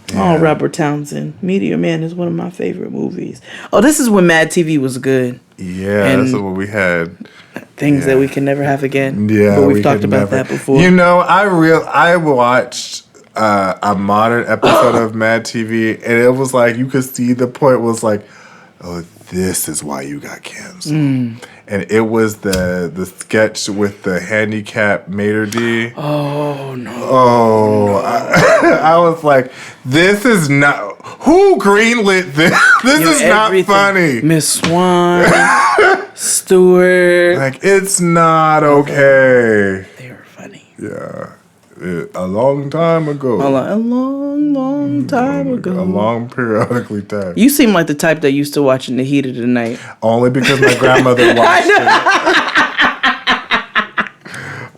[SPEAKER 6] Yeah.
[SPEAKER 5] Oh, Robert Townsend. Meteor Man is one of my favorite movies. Oh, this is when Mad TV was good.
[SPEAKER 6] Yeah,
[SPEAKER 5] and
[SPEAKER 6] that's what we had.
[SPEAKER 5] Things that we can never have again.
[SPEAKER 6] Yeah,
[SPEAKER 5] but we've talked about that before.
[SPEAKER 6] You know, I watched a modern episode of Mad TV, and it was like you could see the point was like, oh, this is why you got canceled. And it was the sketch with the handicapped maitre d'.
[SPEAKER 5] Oh no!
[SPEAKER 6] Oh, I was like, this is not. Who greenlit this? This is not funny.
[SPEAKER 5] Miss Swan, Stewart.
[SPEAKER 6] Like, it's not okay.
[SPEAKER 5] They were funny.
[SPEAKER 6] Yeah. A long time ago.
[SPEAKER 5] A long time ago.
[SPEAKER 6] A long periodically time.
[SPEAKER 5] You seem like the type that used to watch In the Heat of the Night.
[SPEAKER 6] Only because my grandmother watched it.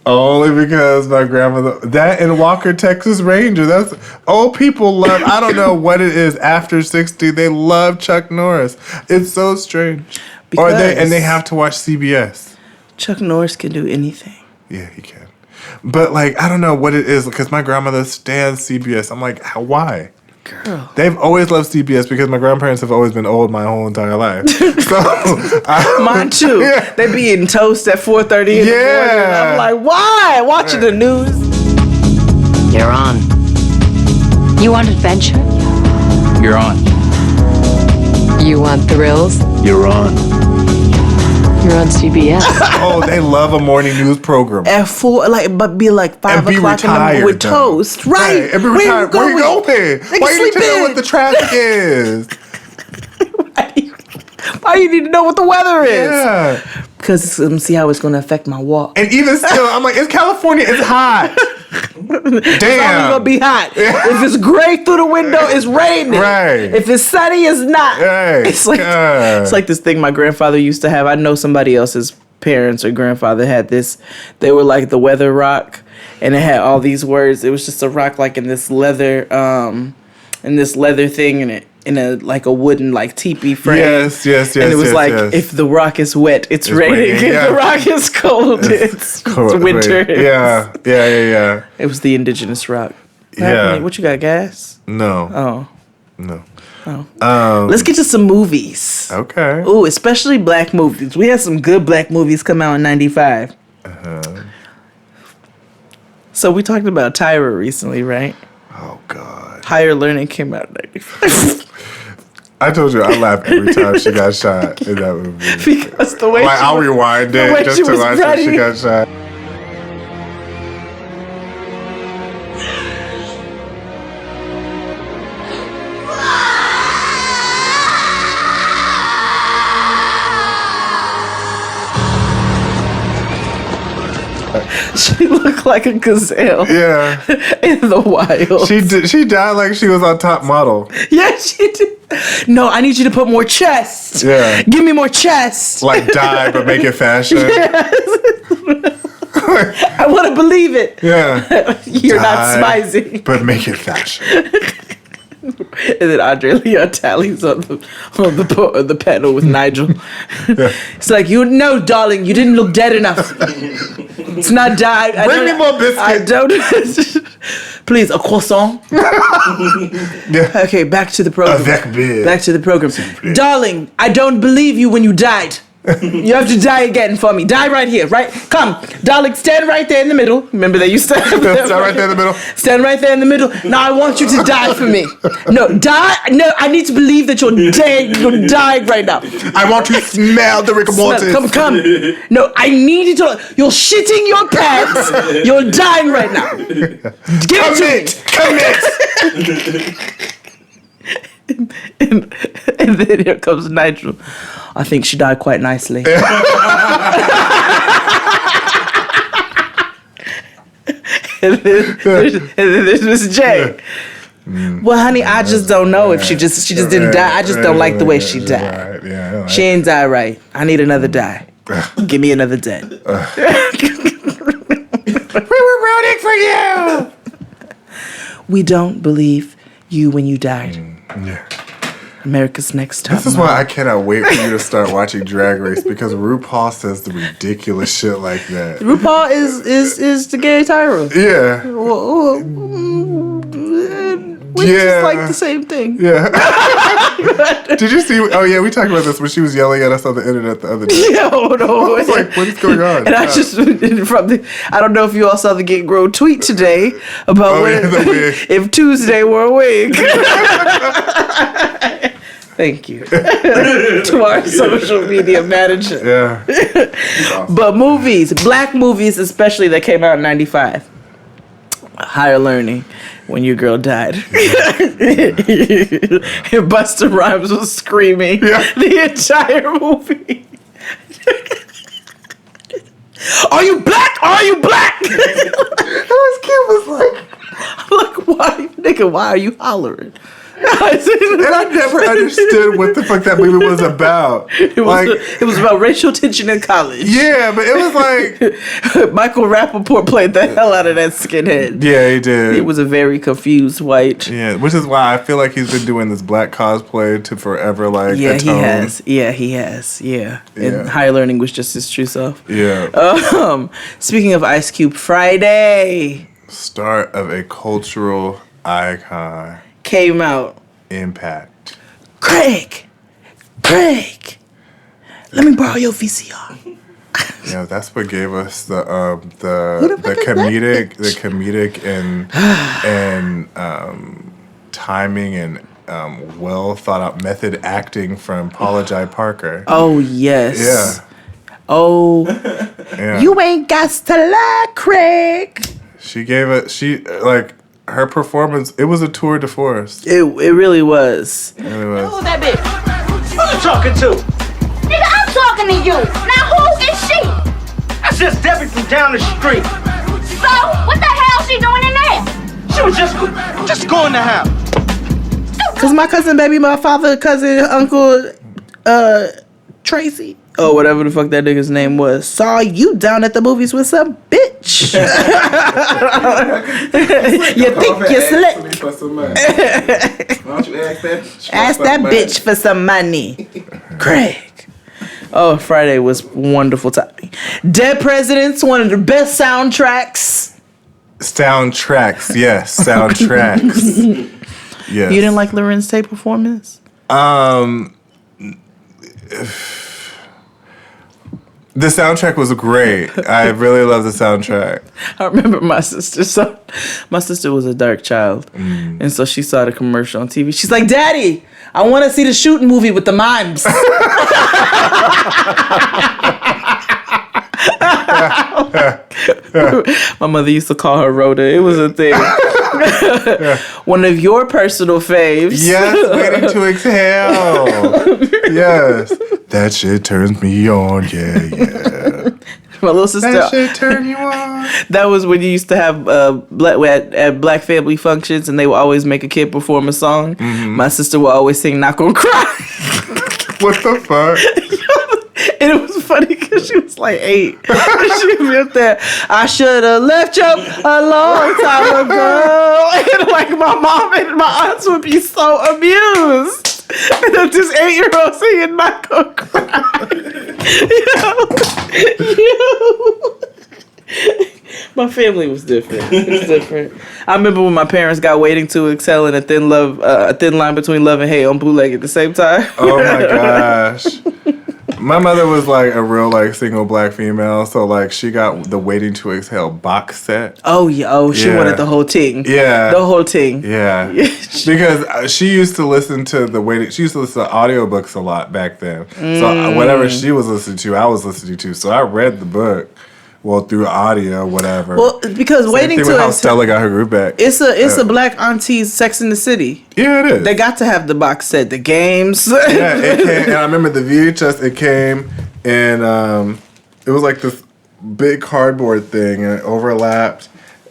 [SPEAKER 6] Only because my grandmother. That and Walker, Texas Ranger. That's old people love. I don't know what it is. After 60, they love Chuck Norris. It's so strange.
[SPEAKER 5] Because
[SPEAKER 6] they have to watch CBS.
[SPEAKER 5] Chuck Norris can do anything.
[SPEAKER 6] Yeah, he can. But like, I don't know what it is because my grandmother stands CBS. I'm like, why?
[SPEAKER 5] Girl.
[SPEAKER 6] They've always loved CBS because my grandparents have always been old my whole entire life. So
[SPEAKER 5] mine too. Yeah. They be eating toast at 4:30 in the morning. I'm like, why? Watching the news.
[SPEAKER 16] You're on. You want adventure?
[SPEAKER 9] You're on.
[SPEAKER 16] You want thrills?
[SPEAKER 9] You're on.
[SPEAKER 16] You're on CBS.
[SPEAKER 6] Oh, they love a morning news program.
[SPEAKER 5] At 4, but be like 5 o'clock in the morning with toast. Right.
[SPEAKER 6] And be retired. Where you going? Why you need to know what the traffic is?
[SPEAKER 5] Why you need to know what the weather is?
[SPEAKER 6] Yeah.
[SPEAKER 5] Because see how it's going to affect my walk.
[SPEAKER 6] And even still, I'm like, it's California. It's hot. Damn.
[SPEAKER 5] It's always going to be hot. If it's gray through the window, it's raining.
[SPEAKER 6] Right.
[SPEAKER 5] If it's sunny, it's not.
[SPEAKER 6] Right.
[SPEAKER 5] It's like this thing my grandfather used to have. I know somebody else's parents or grandfather had this. They were like the weather rock, and it had all these words. It was just a rock like in this leather thing, and in a wooden teepee frame.
[SPEAKER 6] Yes.
[SPEAKER 5] And it was if the rock is wet, it's raining. If the rock is cold, it's winter.
[SPEAKER 6] Yeah.
[SPEAKER 5] It was the indigenous rock.
[SPEAKER 6] Yeah.
[SPEAKER 5] What you got, gas?
[SPEAKER 6] No.
[SPEAKER 5] Oh.
[SPEAKER 6] No.
[SPEAKER 5] Oh. Let's get to some movies.
[SPEAKER 6] Okay.
[SPEAKER 5] Ooh, especially black movies. We had some good black movies come out in 95. So we talked about Tyra recently, right?
[SPEAKER 6] Oh, God.
[SPEAKER 5] Higher Learning came out in 95.
[SPEAKER 6] I told you I laughed every time she got shot in that movie.
[SPEAKER 5] Because the way
[SPEAKER 6] I'll rewind it just to watch when she got shot.
[SPEAKER 5] She looked like a gazelle.
[SPEAKER 6] Yeah.
[SPEAKER 5] In the wild.
[SPEAKER 6] She died like she was on Top Model.
[SPEAKER 5] Yeah, she did. No, I need you to put more chest.
[SPEAKER 6] Yeah.
[SPEAKER 5] Give me more chest.
[SPEAKER 6] Like die, but make it fashion.
[SPEAKER 5] Yes. I want to believe it.
[SPEAKER 6] Yeah.
[SPEAKER 5] You're not smizing.
[SPEAKER 6] But make it fashion.
[SPEAKER 5] And then Andre Leon tallies on the panel with Nigel.
[SPEAKER 6] Yeah.
[SPEAKER 5] It's like, darling, you didn't look dead enough. It's not died.
[SPEAKER 6] Bring me more biscuit.
[SPEAKER 5] I don't. Please, a croissant.
[SPEAKER 6] Yeah.
[SPEAKER 5] Okay, back to the program. Back to the program. Darling, I don't believe you when you died. You have to die again for me. Die right here, right? Come, darling, stand right there in the middle. Remember that you stand
[SPEAKER 6] right there in the middle.
[SPEAKER 5] Stand right there in the middle. Now I want you to die for me. No, die. No, I need to believe that you're dead. You're dying right now.
[SPEAKER 6] I want to smell the rigor mortis.
[SPEAKER 5] Come. No, I need you to. You're shitting your pants. You're dying right now. Give it to me. And then here comes Nigel. I think she died quite nicely. And then there's Miss J. Well, honey, I just don't know if she just didn't die. I just don't like the way she died.
[SPEAKER 6] Yeah,
[SPEAKER 5] she ain't die right. I need another die. Give me another dead.
[SPEAKER 6] We were rooting for you.
[SPEAKER 5] We don't believe you when you died.
[SPEAKER 6] Yeah.
[SPEAKER 5] America's Next Top
[SPEAKER 6] This is why I cannot wait for you to start watching Drag Race, because RuPaul says the ridiculous shit like that.
[SPEAKER 5] RuPaul is the gay Tyra.
[SPEAKER 6] Yeah.
[SPEAKER 5] Which is like the same thing.
[SPEAKER 6] Yeah. Did you see? Oh yeah, we talked about this when she was yelling at us on the internet the other day.
[SPEAKER 5] No.
[SPEAKER 6] I was like, what is going on?
[SPEAKER 5] And I don't know if you all saw the Get Grown tweet today about if Tuesday were a wig. Thank you. To our social media manager.
[SPEAKER 6] Yeah. Awesome.
[SPEAKER 5] But movies, black movies especially, that came out in 95. Higher Learning, when your girl died. And Busta Rhymes was screaming the entire movie. Are you black? Are you black? This kid was like, why are you hollering?
[SPEAKER 6] And I never understood what the fuck that movie was about.
[SPEAKER 5] It was about racial tension in college.
[SPEAKER 6] Yeah, but it was like
[SPEAKER 5] Michael Rappaport played the hell out of that skinhead.
[SPEAKER 6] Yeah, he did.
[SPEAKER 5] He was a very confused white.
[SPEAKER 6] Yeah, which is why I feel like he's been doing this black cosplay to forever. Like,
[SPEAKER 5] yeah,
[SPEAKER 6] atone.
[SPEAKER 5] he has. Yeah. And Higher Learning was just his true self.
[SPEAKER 6] Yeah.
[SPEAKER 5] Speaking of Ice Cube, Friday.
[SPEAKER 6] Start of a cultural icon.
[SPEAKER 5] Came out.
[SPEAKER 6] Impact.
[SPEAKER 5] Craig, let me borrow your VCR.
[SPEAKER 6] Yeah, that's what gave us the comedic and timing and well thought out method acting from Paula Jai Parker.
[SPEAKER 5] Oh yes.
[SPEAKER 6] Yeah.
[SPEAKER 5] Oh.
[SPEAKER 6] Yeah.
[SPEAKER 5] You ain't got to lie, Craig.
[SPEAKER 6] She gave it. Her performance, it was a tour de force.
[SPEAKER 5] It really was.
[SPEAKER 6] It really was.
[SPEAKER 18] Who's that bitch? Who you talking to? Nigga, I'm talking to you. Now who is she? That's just Debbie from down the street. So, what the hell she doing in there? She was just going to house.
[SPEAKER 5] Cause my cousin, baby, my father, cousin, uncle, Tracy. Oh, whatever the fuck that nigga's name was. Saw you down at the movies with some bitch. You think you're slick?
[SPEAKER 7] Why don't you ask that?
[SPEAKER 5] Ask that bitch for some money. Craig. Oh, Friday was wonderful time. Dead Presidents, one of the best soundtracks.
[SPEAKER 6] Soundtracks, yes. Soundtracks. Yes.
[SPEAKER 5] You didn't like Lorenz Tate performance?
[SPEAKER 6] The soundtrack was great. I really love the soundtrack.
[SPEAKER 5] I remember my sister. So my sister was a dark child, and so she saw the commercial on TV. She's like, "Daddy, I want to see the shooting movie with the mimes." My mother used to call her Rhoda. It was a thing. One of your personal faves.
[SPEAKER 6] Yes, Waiting to Exhale. Yes. That shit turns me on. Yeah.
[SPEAKER 5] My little sister.
[SPEAKER 6] That shit turn you on.
[SPEAKER 5] That was when you used to have at black family functions, and they would always make a kid perform a song. Mm-hmm. My sister would always sing "Not Gonna Cry."
[SPEAKER 6] What the fuck?
[SPEAKER 5] And it was funny because she was like 8. She would be up there, "I should have left you a long time ago." And like my mom and my aunts would be so amused. And then this 8-year-old singing "Not Gonna Cry." My family was different. It was different. I remember when my parents got Waiting to Exhale and a thin line between love and hate on bootleg at the same time.
[SPEAKER 6] Oh my gosh. My mother was like a real like single black female, so like she got the Waiting to Exhale box set.
[SPEAKER 5] Oh yeah, she wanted the whole thing.
[SPEAKER 6] Yeah,
[SPEAKER 5] the whole thing.
[SPEAKER 6] Yeah, because she used to listen to She used to listen to audiobooks a lot back then. So whatever she was listening to, I was listening to. So I read the book. Well, through audio, whatever.
[SPEAKER 5] Well, because Waiting to
[SPEAKER 6] how Stella got her group back.
[SPEAKER 5] It's a black auntie's Sex in the City.
[SPEAKER 6] Yeah, it is.
[SPEAKER 5] They got to have the box set, the games.
[SPEAKER 6] Yeah, it came, and I remember the VHS. It came, and it was like this big cardboard thing, and it overlapped,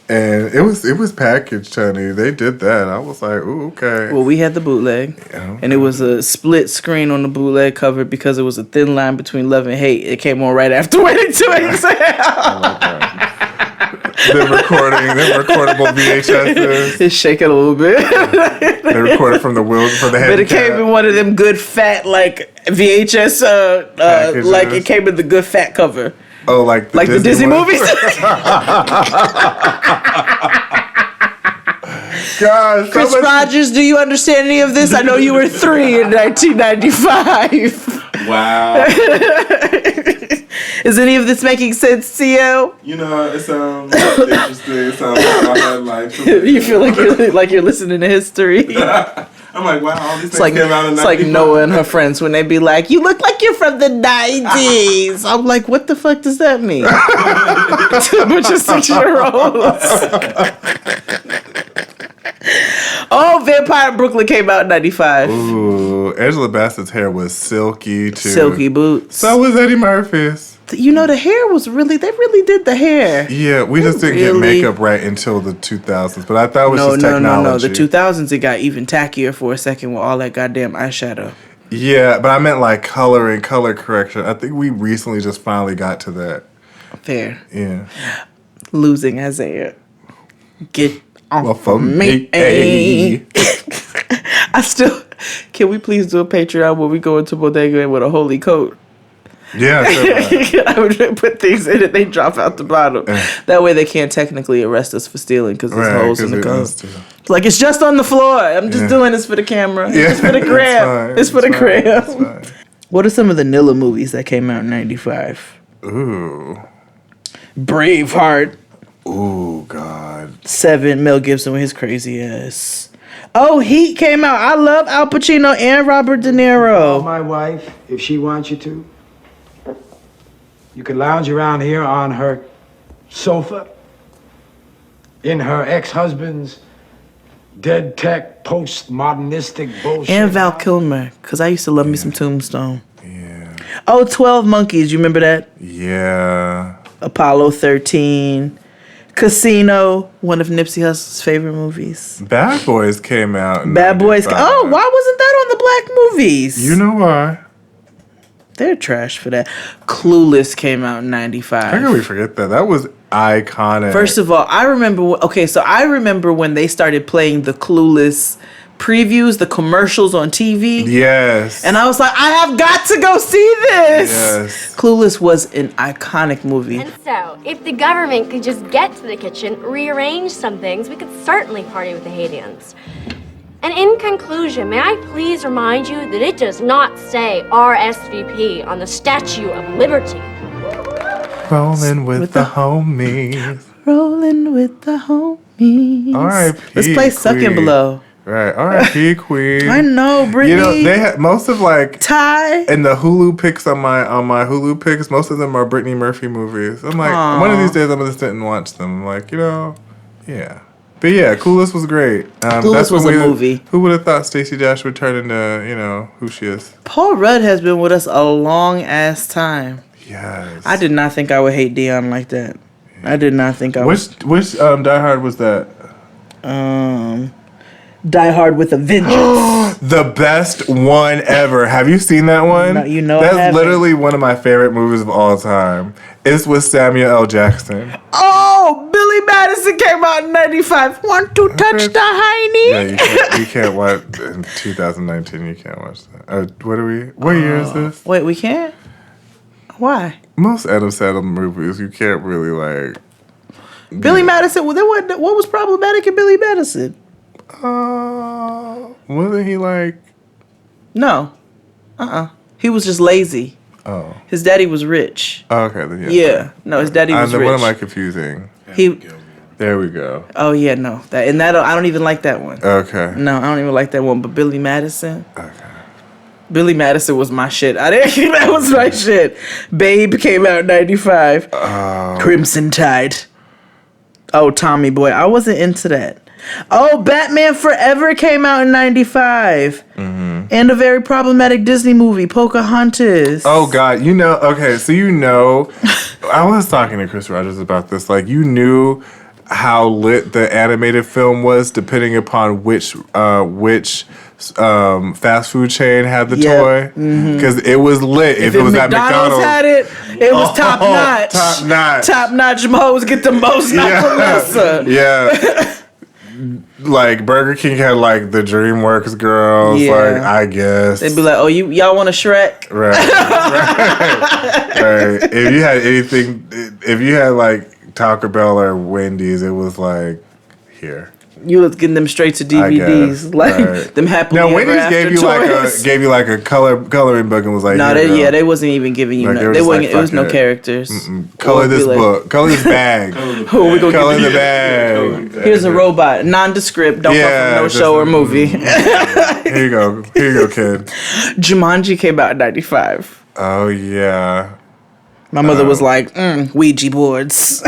[SPEAKER 6] and it was packaged, honey. They did that. I was like, ooh, okay.
[SPEAKER 5] Well, we had the bootleg, and it was a split screen on the bootleg cover because it was a thin line between love and hate. It came on right after Waiting to Exhale.
[SPEAKER 6] The recordable VHSs.
[SPEAKER 5] It's shaking a little bit.
[SPEAKER 6] They recorded from the wheels for the head.
[SPEAKER 5] But it came in one of them good fat like VHS. Like it came in the good fat cover.
[SPEAKER 6] Oh, like
[SPEAKER 5] the Disney movies.
[SPEAKER 6] God,
[SPEAKER 5] Chris Rogers, do you understand any of this? I know you were 3 in 1995.
[SPEAKER 7] Wow.
[SPEAKER 5] Is any of this making sense to you?
[SPEAKER 7] You know, it sounds interesting. It sounds like I had life.
[SPEAKER 5] You feel like you're listening to history.
[SPEAKER 7] I'm like, wow, all these things came out in 95.
[SPEAKER 5] It's like Noah and her friends when they be like, "You look like you're from the 90s." I'm like, what the fuck does that mean? To a bunch of 6-year-olds. Oh, Vampire in Brooklyn came out in 95.
[SPEAKER 6] Ooh, Angela Bassett's hair was silky too.
[SPEAKER 5] Silky boots.
[SPEAKER 6] So was Eddie Murphy's.
[SPEAKER 5] You know, the hair was they really did the hair.
[SPEAKER 6] Yeah, we just didn't get makeup right until the 2000s, but I thought it was just technology.
[SPEAKER 5] No. The 2000s, it got even tackier for a second with all that goddamn eyeshadow.
[SPEAKER 6] Yeah, but I meant like color and color correction. I think we recently just finally got to that.
[SPEAKER 5] Fair.
[SPEAKER 6] Yeah.
[SPEAKER 5] Losing Isaiah. Get off of me. Can we please do a Patreon where we go into Bodega with a holy coat?
[SPEAKER 6] Yeah,
[SPEAKER 5] I would put things in it, they drop out the bottom. That way they can't technically arrest us for stealing because there's holes in the coat. It's like, it's just on the floor. I'm just doing this for the camera.
[SPEAKER 6] Yeah,
[SPEAKER 5] it's for the gram. It's for the gram. What are some of the Nilla movies that came out in 95?
[SPEAKER 6] Ooh.
[SPEAKER 5] Braveheart.
[SPEAKER 6] Ooh, God.
[SPEAKER 5] 7, Mel Gibson with his crazy ass. Oh, Heat came out. I love Al Pacino and Robert De Niro.
[SPEAKER 19] Call my wife if she wants you to. You can lounge around here on her sofa in her ex-husband's dead tech post-modernistic bullshit.
[SPEAKER 5] And Val Kilmer, because I used to love me some Tombstone. Yeah. Oh, 12 Monkeys. You remember that?
[SPEAKER 6] Yeah.
[SPEAKER 5] Apollo 13. Casino, one of Nipsey Hussle's favorite movies.
[SPEAKER 6] Bad Boys came out.
[SPEAKER 5] Bad Boys. Oh, why wasn't that on the black movies?
[SPEAKER 6] You know why?
[SPEAKER 5] They're trash for that. Clueless came out in 95.
[SPEAKER 6] How can we forget that? That was iconic.
[SPEAKER 5] First of all, I remember when they started playing the Clueless previews, the commercials on TV.
[SPEAKER 6] Yes.
[SPEAKER 5] And I was like, I have got to go see this.
[SPEAKER 6] Yes.
[SPEAKER 5] Clueless was an iconic movie.
[SPEAKER 20] And so, if the government could just get to the kitchen, rearrange some things, we could certainly party with the Haitians. And in conclusion, may I please remind you that it does not say RSVP on the Statue of Liberty.
[SPEAKER 6] Rolling with the homies.
[SPEAKER 5] Rolling with the homies.
[SPEAKER 6] R.I.P.
[SPEAKER 5] Let's play Suck and Blow.
[SPEAKER 6] Right, R.I.P. Queen.
[SPEAKER 5] I know, Brittany.
[SPEAKER 6] You know, they had most of like
[SPEAKER 5] Ty
[SPEAKER 6] and the Hulu picks on my Hulu picks. Most of them are Brittany Murphy movies. I'm like, one of these days I'm gonna sit and watch them. I'm like, yeah. But yeah, Clueless was great.
[SPEAKER 5] Clueless was a movie.
[SPEAKER 6] Who would have thought Stacey Dash would turn into who she is?
[SPEAKER 5] Paul Rudd has been with us a long ass time.
[SPEAKER 6] Yes.
[SPEAKER 5] I did not think I would hate Dion like that. I did not think I would.
[SPEAKER 6] Which Die Hard was that?
[SPEAKER 5] Die Hard with a Vengeance.
[SPEAKER 6] The best one ever. Have you seen that one?
[SPEAKER 5] No,
[SPEAKER 6] That's literally one of my favorite movies of all time. It's with Samuel L. Jackson.
[SPEAKER 5] Oh, Billy Madison came out in 95. Want to touch the hiney?
[SPEAKER 6] Yeah, you can't watch in 2019. You can't watch that. What year is this?
[SPEAKER 5] Wait, we can't? Why?
[SPEAKER 6] Most Adam Sandler movies, you can't really like.
[SPEAKER 5] Billy Madison. What was problematic in Billy Madison?
[SPEAKER 6] Wasn't he like?
[SPEAKER 5] No. He was just lazy.
[SPEAKER 6] Oh.
[SPEAKER 5] His daddy was rich.
[SPEAKER 6] Oh, okay. Then
[SPEAKER 5] yeah. No, his daddy was rich.
[SPEAKER 6] What am I confusing? There we go.
[SPEAKER 5] Oh yeah, no. I don't even like that one.
[SPEAKER 6] Okay.
[SPEAKER 5] No, I don't even like that one. But Billy Madison. Okay. Billy Madison was my shit. That was my shit. Babe came out in 95. Crimson Tide. Oh, Tommy Boy. I wasn't into that. Oh, Batman Forever came out in 95. Mm-hmm. And a very problematic Disney movie, Pocahontas.
[SPEAKER 6] Oh, God. Okay, so I was talking to Chris Rogers about this. Like, you knew how lit the animated film was depending upon which fast food chain had the toy. Because it was lit. If it was at McDonald's
[SPEAKER 5] had it, it was top notch.
[SPEAKER 6] Top notch.
[SPEAKER 5] Top notch mo's get the most, not for lesser.
[SPEAKER 6] Yeah. Like Burger King had like the DreamWorks girls, like I guess
[SPEAKER 5] they'd be like, "Oh, y'all want a Shrek?"
[SPEAKER 6] Right. If you had like Taco Bell or Wendy's, it was like here.
[SPEAKER 5] You was getting them straight to DVDs, them happily
[SPEAKER 6] now,
[SPEAKER 5] ever
[SPEAKER 6] Wendy's
[SPEAKER 5] after
[SPEAKER 6] gave you like a coloring book and was like,
[SPEAKER 5] no, they wasn't even giving you. Like, it was no characters.
[SPEAKER 6] Color this book, color this bag.
[SPEAKER 5] Who we gonna
[SPEAKER 6] color the bag?
[SPEAKER 5] Here's a robot, nondescript. Don't come from no show or movie.
[SPEAKER 6] Here you go, kid.
[SPEAKER 5] Jumanji came out in 95.
[SPEAKER 6] Oh yeah.
[SPEAKER 5] My mother was like, Ouija boards.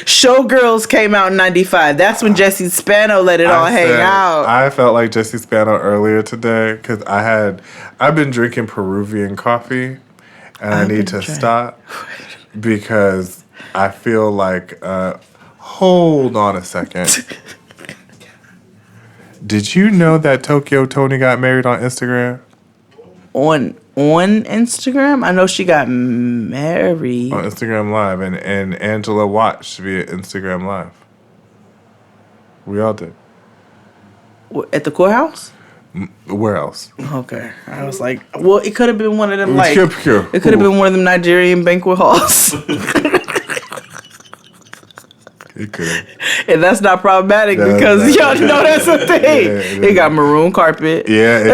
[SPEAKER 5] Showgirls came out in 95. That's when Jesse Spano let it all hang out.
[SPEAKER 6] I felt like Jesse Spano earlier today because I've been drinking Peruvian coffee and I need to stop because I feel like, hold on a second. Did you know that Tokyo Tony got married on Instagram?
[SPEAKER 5] On Instagram? I know she got married.
[SPEAKER 6] On Instagram Live. And Angela watched via Instagram Live. We all did.
[SPEAKER 5] At the courthouse?
[SPEAKER 6] Where else?
[SPEAKER 5] Okay. I was like, well, it could have been one of them,
[SPEAKER 6] it
[SPEAKER 5] could have been one of them Nigerian banquet halls.
[SPEAKER 6] It could.
[SPEAKER 5] And that's not problematic because y'all know that's a thing. It got maroon carpet.
[SPEAKER 6] Yeah,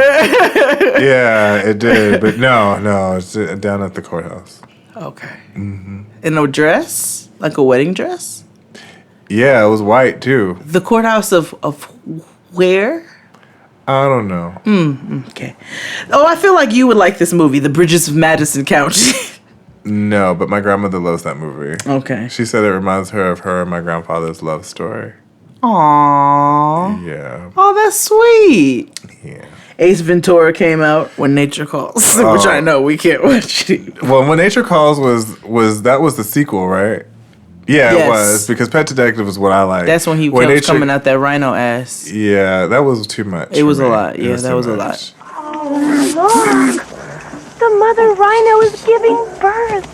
[SPEAKER 6] it did. But no, it's down at the courthouse.
[SPEAKER 5] Okay. Mm-hmm. In a dress? Like a wedding dress?
[SPEAKER 6] Yeah, it was white too.
[SPEAKER 5] The courthouse of where?
[SPEAKER 6] I don't know.
[SPEAKER 5] Okay. Oh, I feel like you would like this movie, The Bridges of Madison County.
[SPEAKER 6] No, but my grandmother loves that movie.
[SPEAKER 5] Okay.
[SPEAKER 6] She said it reminds her of her and my grandfather's love story.
[SPEAKER 5] Aww.
[SPEAKER 6] Yeah.
[SPEAKER 5] Oh, that's sweet.
[SPEAKER 6] Yeah.
[SPEAKER 5] Ace Ventura came out When Nature Calls, which I know we can't watch.
[SPEAKER 6] Well, When Nature Calls was the sequel, right? Yeah, yes. It was because Pet Detective was what I liked.
[SPEAKER 5] That's when he kept coming out that rhino ass.
[SPEAKER 6] Yeah, that was too much.
[SPEAKER 5] It was a lot. Yeah, that was a lot.
[SPEAKER 20] Oh, Lord. The
[SPEAKER 18] mother rhino is giving birth.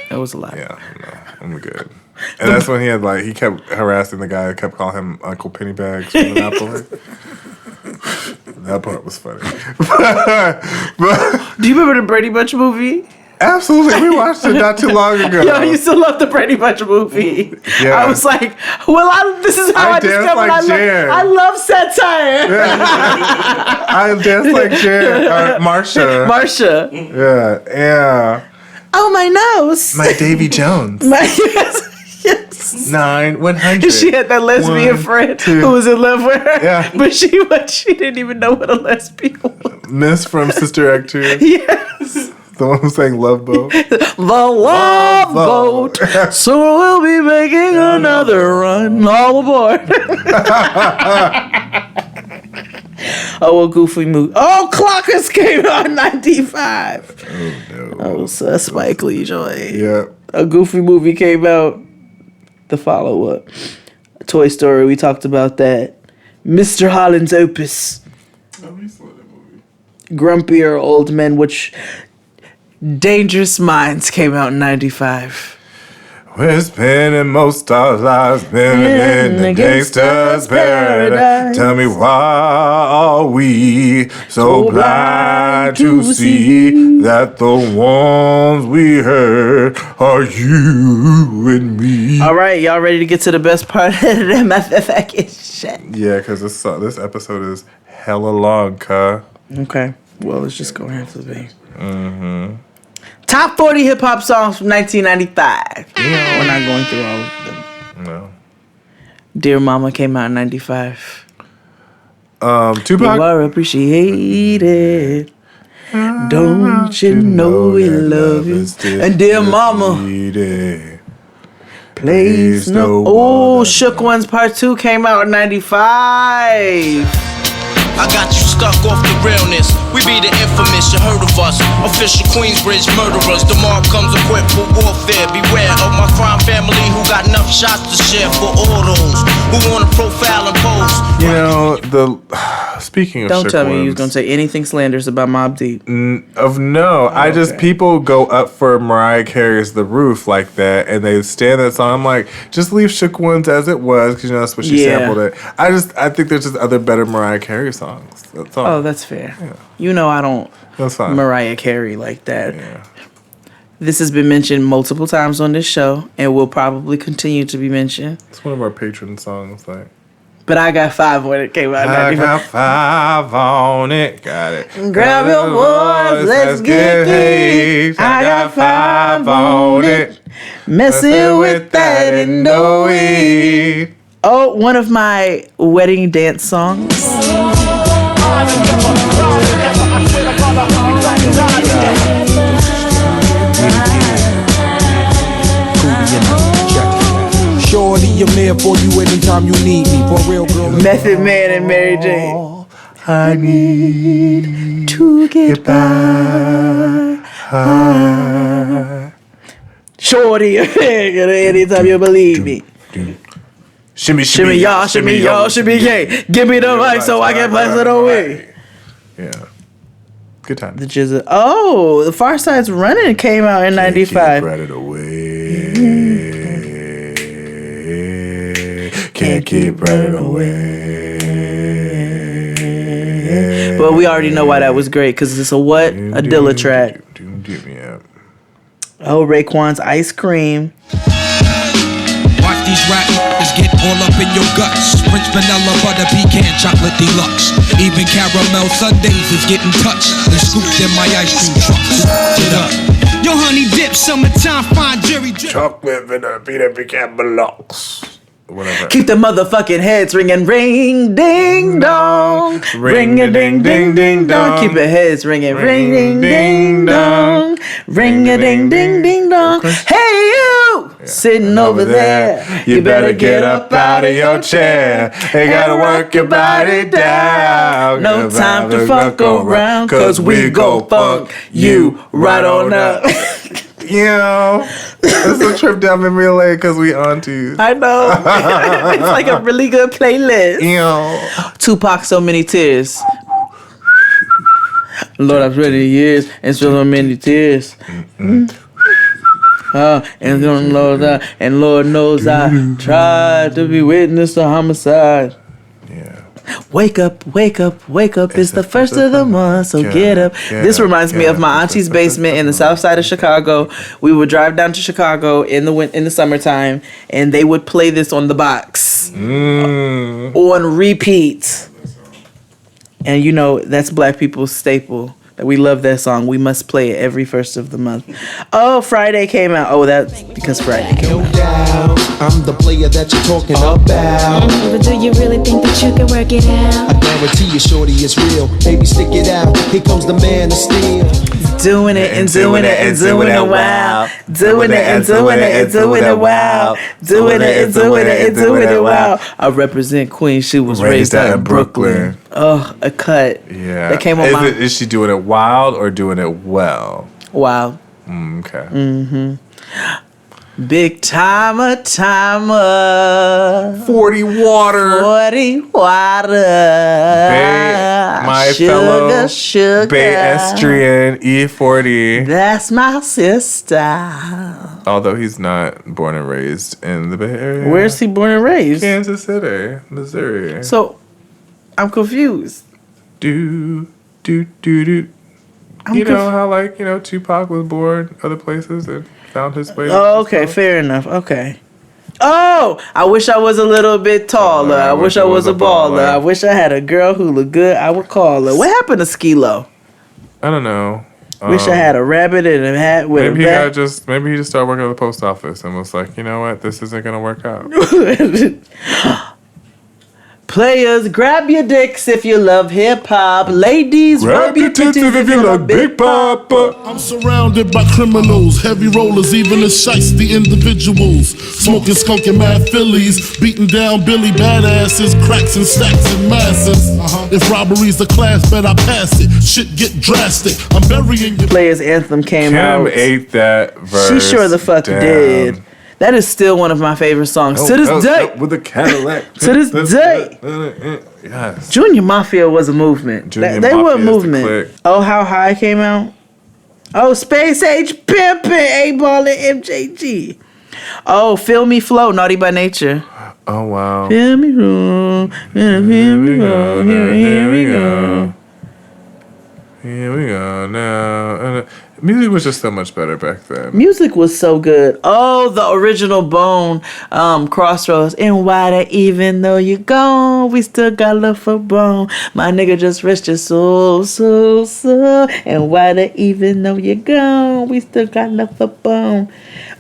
[SPEAKER 5] That was a lot.
[SPEAKER 6] Yeah, no, I'm good. And that's when he kept harassing the guy, kept calling him Uncle Pennybags from Monopoly. That part was funny.
[SPEAKER 5] Do you remember the Brady Bunch movie?
[SPEAKER 6] Absolutely. We watched it not too long ago.
[SPEAKER 5] Yo, I used to love the Brady Bunch movie.
[SPEAKER 6] Yeah.
[SPEAKER 5] I was like, this is how I discovered
[SPEAKER 6] like
[SPEAKER 5] I love satire.
[SPEAKER 6] Yeah. I danced like Jared. Marsha. Yeah.
[SPEAKER 5] Oh, my nose.
[SPEAKER 6] My Davy Jones.
[SPEAKER 5] Yes.
[SPEAKER 6] 9-100.
[SPEAKER 5] She had that lesbian friend who was in love with her.
[SPEAKER 6] Yeah.
[SPEAKER 5] But she didn't even know what a lesbian was.
[SPEAKER 6] Miss from Sister Act 2.
[SPEAKER 5] Yes.
[SPEAKER 6] The one who sang Love Boat.
[SPEAKER 5] The Love Boat. So we'll be making another run. All aboard. Oh, a goofy movie. Oh, Clockers came out in 95.
[SPEAKER 6] Oh, no.
[SPEAKER 5] Oh, so Spike Lee joint.
[SPEAKER 6] Yeah.
[SPEAKER 5] A Goofy movie came out. The follow-up. Toy Story, we talked about that. Mr. Holland's Opus.
[SPEAKER 6] Oh, we saw that movie.
[SPEAKER 5] Grumpier Old Men, which Dangerous Minds came out in 95.
[SPEAKER 6] We're spending most our lives living in the gangster's paradise. Tell me why are we so blind to see that the ones we heard are you and me?
[SPEAKER 5] All right, y'all ready to get to the best part of the MFFX shit?
[SPEAKER 6] Yeah, because this episode is hella long, cuh.
[SPEAKER 5] Okay, well, let's just go ahead to the beat. Top 40 hip-hop songs from 1995. We're not going through all of them.
[SPEAKER 6] No.
[SPEAKER 5] Dear Mama came out in 95.
[SPEAKER 6] Tupac.
[SPEAKER 5] You are appreciated. Don't you know we love you? And Dear Mama. Please no. Oh, Shook Ones Part 2 came out in 95.
[SPEAKER 15] I got you stuck off the realness. We be the infamous, you heard of us. Official Queensbridge murderers. The mob comes equipped for warfare. Beware of my crime family who got enough shots to share for all those who want to profile and pose.
[SPEAKER 6] You know, speaking of
[SPEAKER 5] Don't
[SPEAKER 6] Shook
[SPEAKER 5] tell me
[SPEAKER 6] Ones,
[SPEAKER 5] you was gonna say anything slanderous about Mobb Deep.
[SPEAKER 6] I just people go up for Mariah Carey's The Roof like that, and they stand that song. I'm like, just leave Shook Ones as it was, because that's what she sampled it. I think there's just other better Mariah Carey songs. That's all.
[SPEAKER 5] Oh, that's fair. Yeah. You know I don't Mariah Carey like that.
[SPEAKER 6] Yeah.
[SPEAKER 5] This has been mentioned multiple times on this show, and will probably continue to be mentioned.
[SPEAKER 6] It's one of our patron songs, like.
[SPEAKER 5] But I got 5 when it came out.
[SPEAKER 6] I got 5 on it. Got it.
[SPEAKER 5] Grab your boys, let's get paid. I got 5 on it. Messing with that and no way. Oh, one of my wedding dance songs.
[SPEAKER 15] Shorty, I'm there for you anytime you need me. For real, girl.
[SPEAKER 5] Method Man and Mary J.
[SPEAKER 6] I need
[SPEAKER 5] to get by. Shorty, anytime you believe me.
[SPEAKER 6] Shimmy,
[SPEAKER 5] shimmy, y'all, shimmy, y'all, shimmy, yay. Give me the mic so I can pass it away.
[SPEAKER 6] Yeah. Good time.
[SPEAKER 5] The Jizza. Oh, The Far Side's Running came out in 95.
[SPEAKER 6] Keep it away. Can't keep running away.
[SPEAKER 5] But we already know why that was great, because it's a what? A Dilla track.
[SPEAKER 6] Yeah.
[SPEAKER 5] Oh, Raekwon's Ice Cream.
[SPEAKER 15] Watch these rap niggas get all up in your guts. French vanilla butter pecan chocolate deluxe. Even caramel sundaes is getting touched and scooped in my ice cream truck. It up. Yo, honey dip, summertime, fine jerry drip.
[SPEAKER 6] Chocolate vanilla pecan deluxe. Whatever.
[SPEAKER 5] Keep the motherfucking heads ringing, ring, ding, dong. Ring a ding, ding, ding, dong. Keep your heads ringing, ring, ding, ding, dong. Ring a ding, ding, ding, dong. Hey, you sitting over there.
[SPEAKER 6] You better get up out of your chair. You gotta work your body down.
[SPEAKER 5] No time to fuck around, cause we go funk you right on up.
[SPEAKER 6] It's a trip down memory lane because we aunties.
[SPEAKER 5] I know. It's like a really good playlist. Tupac, So Many Tears. Lord, I've read it years and so many tears. And Lord knows I tried to be witness to homicide. Wake up, wake up, wake up. It's the first of the month, so get up. This reminds me of my auntie's basement in the south side of Chicago. We would drive down to Chicago in the summertime, and they would play this on the box on repeat. And you know, that's black people's staple. We love that song. We must play it every first of the month. Oh, Friday came out. Oh, that's because Friday came out.
[SPEAKER 15] No doubt, I'm the player that you're talking about.
[SPEAKER 17] But do you really think that you can work it out?
[SPEAKER 15] I guarantee you, shorty, it's real. Baby, stick it out. Here comes the man of steel.
[SPEAKER 5] Doing it and doing it and doing it wow. Doing it and doing it and doing it wow. Doing it and doing it and doing it wow. I represent Queen. She was raised out in Brooklyn. Oh, a cut.
[SPEAKER 6] Yeah.
[SPEAKER 5] That came on
[SPEAKER 6] Is she doing it wild or doing it well?
[SPEAKER 5] Wild.
[SPEAKER 6] Okay.
[SPEAKER 5] Mm-hmm. Big timer.
[SPEAKER 6] 40 water.
[SPEAKER 5] 40 water.
[SPEAKER 6] My
[SPEAKER 5] sugar,
[SPEAKER 6] fellow
[SPEAKER 5] sugar.
[SPEAKER 6] Bay Estrian E40.
[SPEAKER 5] That's my sister.
[SPEAKER 6] Although he's not born and raised in the Bay Area.
[SPEAKER 5] Where's he born and raised?
[SPEAKER 6] Kansas City, Missouri.
[SPEAKER 5] So, I'm confused.
[SPEAKER 6] You know how Tupac was born other places and found his way.
[SPEAKER 5] Oh, okay, fair enough. Okay. Oh, I wish I was a little bit taller. I wish I was a baller. I wish I had a girl who looked good. I would call her. What happened to Skee-Lo?
[SPEAKER 6] I don't know.
[SPEAKER 5] Wish I had a rabbit in a hat with
[SPEAKER 6] maybe
[SPEAKER 5] a bat.
[SPEAKER 6] Maybe he just started working at the post office and was like, you know what, this isn't gonna work out.
[SPEAKER 5] Players, grab your dicks if you love hip hop. Ladies, rub your titties if you love Big Papa.
[SPEAKER 21] I'm surrounded by criminals, heavy rollers, even the shiesty individuals. Smoking skunk and mad Phillies, beating down Billy badasses, cracks and stacks and masses. If robbery's the class, bet I pass it. Shit get drastic. I'm burying your
[SPEAKER 5] Players Anthem came out.
[SPEAKER 6] Kim ate that verse.
[SPEAKER 5] She sure the fuck
[SPEAKER 6] down.
[SPEAKER 5] did. That is still one of my favorite songs to this day.
[SPEAKER 6] With the Cadillac.
[SPEAKER 5] To this day.
[SPEAKER 6] Yes.
[SPEAKER 5] Junior Mafia was a movement. They were a movement. Oh, How High came out. Oh, Space Age Pimpin', A-Ball and MJG. Oh, Feel Me Flow, Naughty by Nature.
[SPEAKER 6] Oh, wow.
[SPEAKER 5] Feel me flow, here we go, here we go.
[SPEAKER 6] Here we go now. Music was just so much better back then.
[SPEAKER 5] Music was so good. Oh, the original Bone, Crossroads. And why that even though you're gone, we still got love for Bone. My nigga just rest your soul, soul, soul. And why that even though you're gone, we still got love for Bone.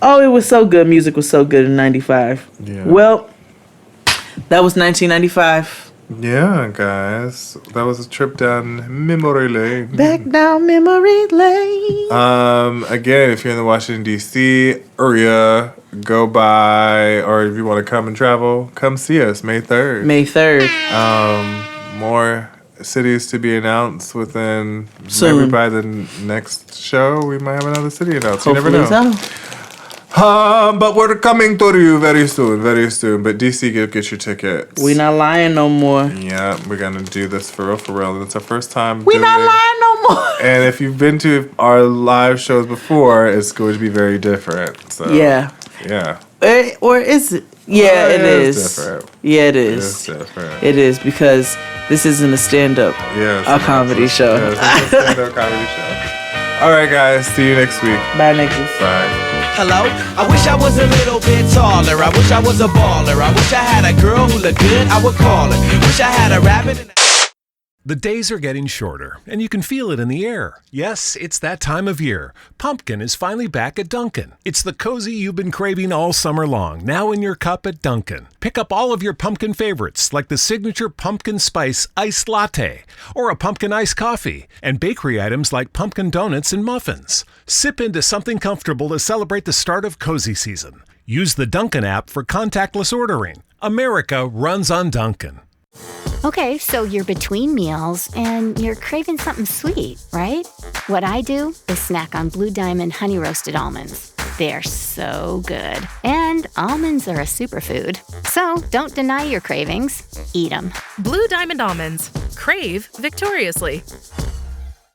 [SPEAKER 5] Oh, it was so good. Music was so good in 95.
[SPEAKER 6] Yeah.
[SPEAKER 5] Well, that was 1995.
[SPEAKER 6] Yeah, guys. That was a trip down memory lane.
[SPEAKER 5] Back down memory lane.
[SPEAKER 6] Again, if you're in the Washington, D.C. area, go by, or if you want to come and travel, come see us May 3rd.
[SPEAKER 5] May 3rd.
[SPEAKER 6] More cities to be announced within,
[SPEAKER 5] soon.
[SPEAKER 6] Maybe by the next show, we might have another city announced.
[SPEAKER 5] Hopefully
[SPEAKER 6] you never know.
[SPEAKER 5] So.
[SPEAKER 6] But we're coming to you very soon. But DC, get your tickets.
[SPEAKER 5] We not lying no more.
[SPEAKER 6] Yeah, we're gonna do this for real. And it's our first time.
[SPEAKER 5] We not lying no more.
[SPEAKER 6] And if you've been to our live shows before, it's going to be very different. So
[SPEAKER 5] yeah. Or is it? Yeah, it is.
[SPEAKER 6] Different.
[SPEAKER 5] Yeah, it is.
[SPEAKER 6] It is different.
[SPEAKER 5] It is because this isn't a stand-up.
[SPEAKER 6] Yeah,
[SPEAKER 5] a comedy show.
[SPEAKER 6] Yeah, it's a stand-up comedy show. All right, guys. See you next week.
[SPEAKER 5] Bye, niggas.
[SPEAKER 6] Bye.
[SPEAKER 22] Hello? I wish I was a little bit taller. I wish I was a baller. I wish I had a girl who looked good, I would call her. Wish I had a rabbit and
[SPEAKER 2] The days are getting shorter, and you can feel it in the air. Yes, it's that time of year. Pumpkin is finally back at Dunkin'. It's the cozy you've been craving all summer long, now in your cup at Dunkin'. Pick up all of your pumpkin favorites, like the signature pumpkin spice iced latte, or a pumpkin iced coffee, and bakery items like pumpkin donuts and muffins. Sip into something comfortable to celebrate the start of cozy season. Use the Dunkin' app for contactless ordering. America runs on Dunkin'.
[SPEAKER 3] Okay, so you're between meals and you're craving something sweet, right? What I do is snack on Blue Diamond honey roasted almonds. They're so good. And almonds are a superfood. So don't deny your cravings. Eat them.
[SPEAKER 4] Blue Diamond almonds. Crave victoriously.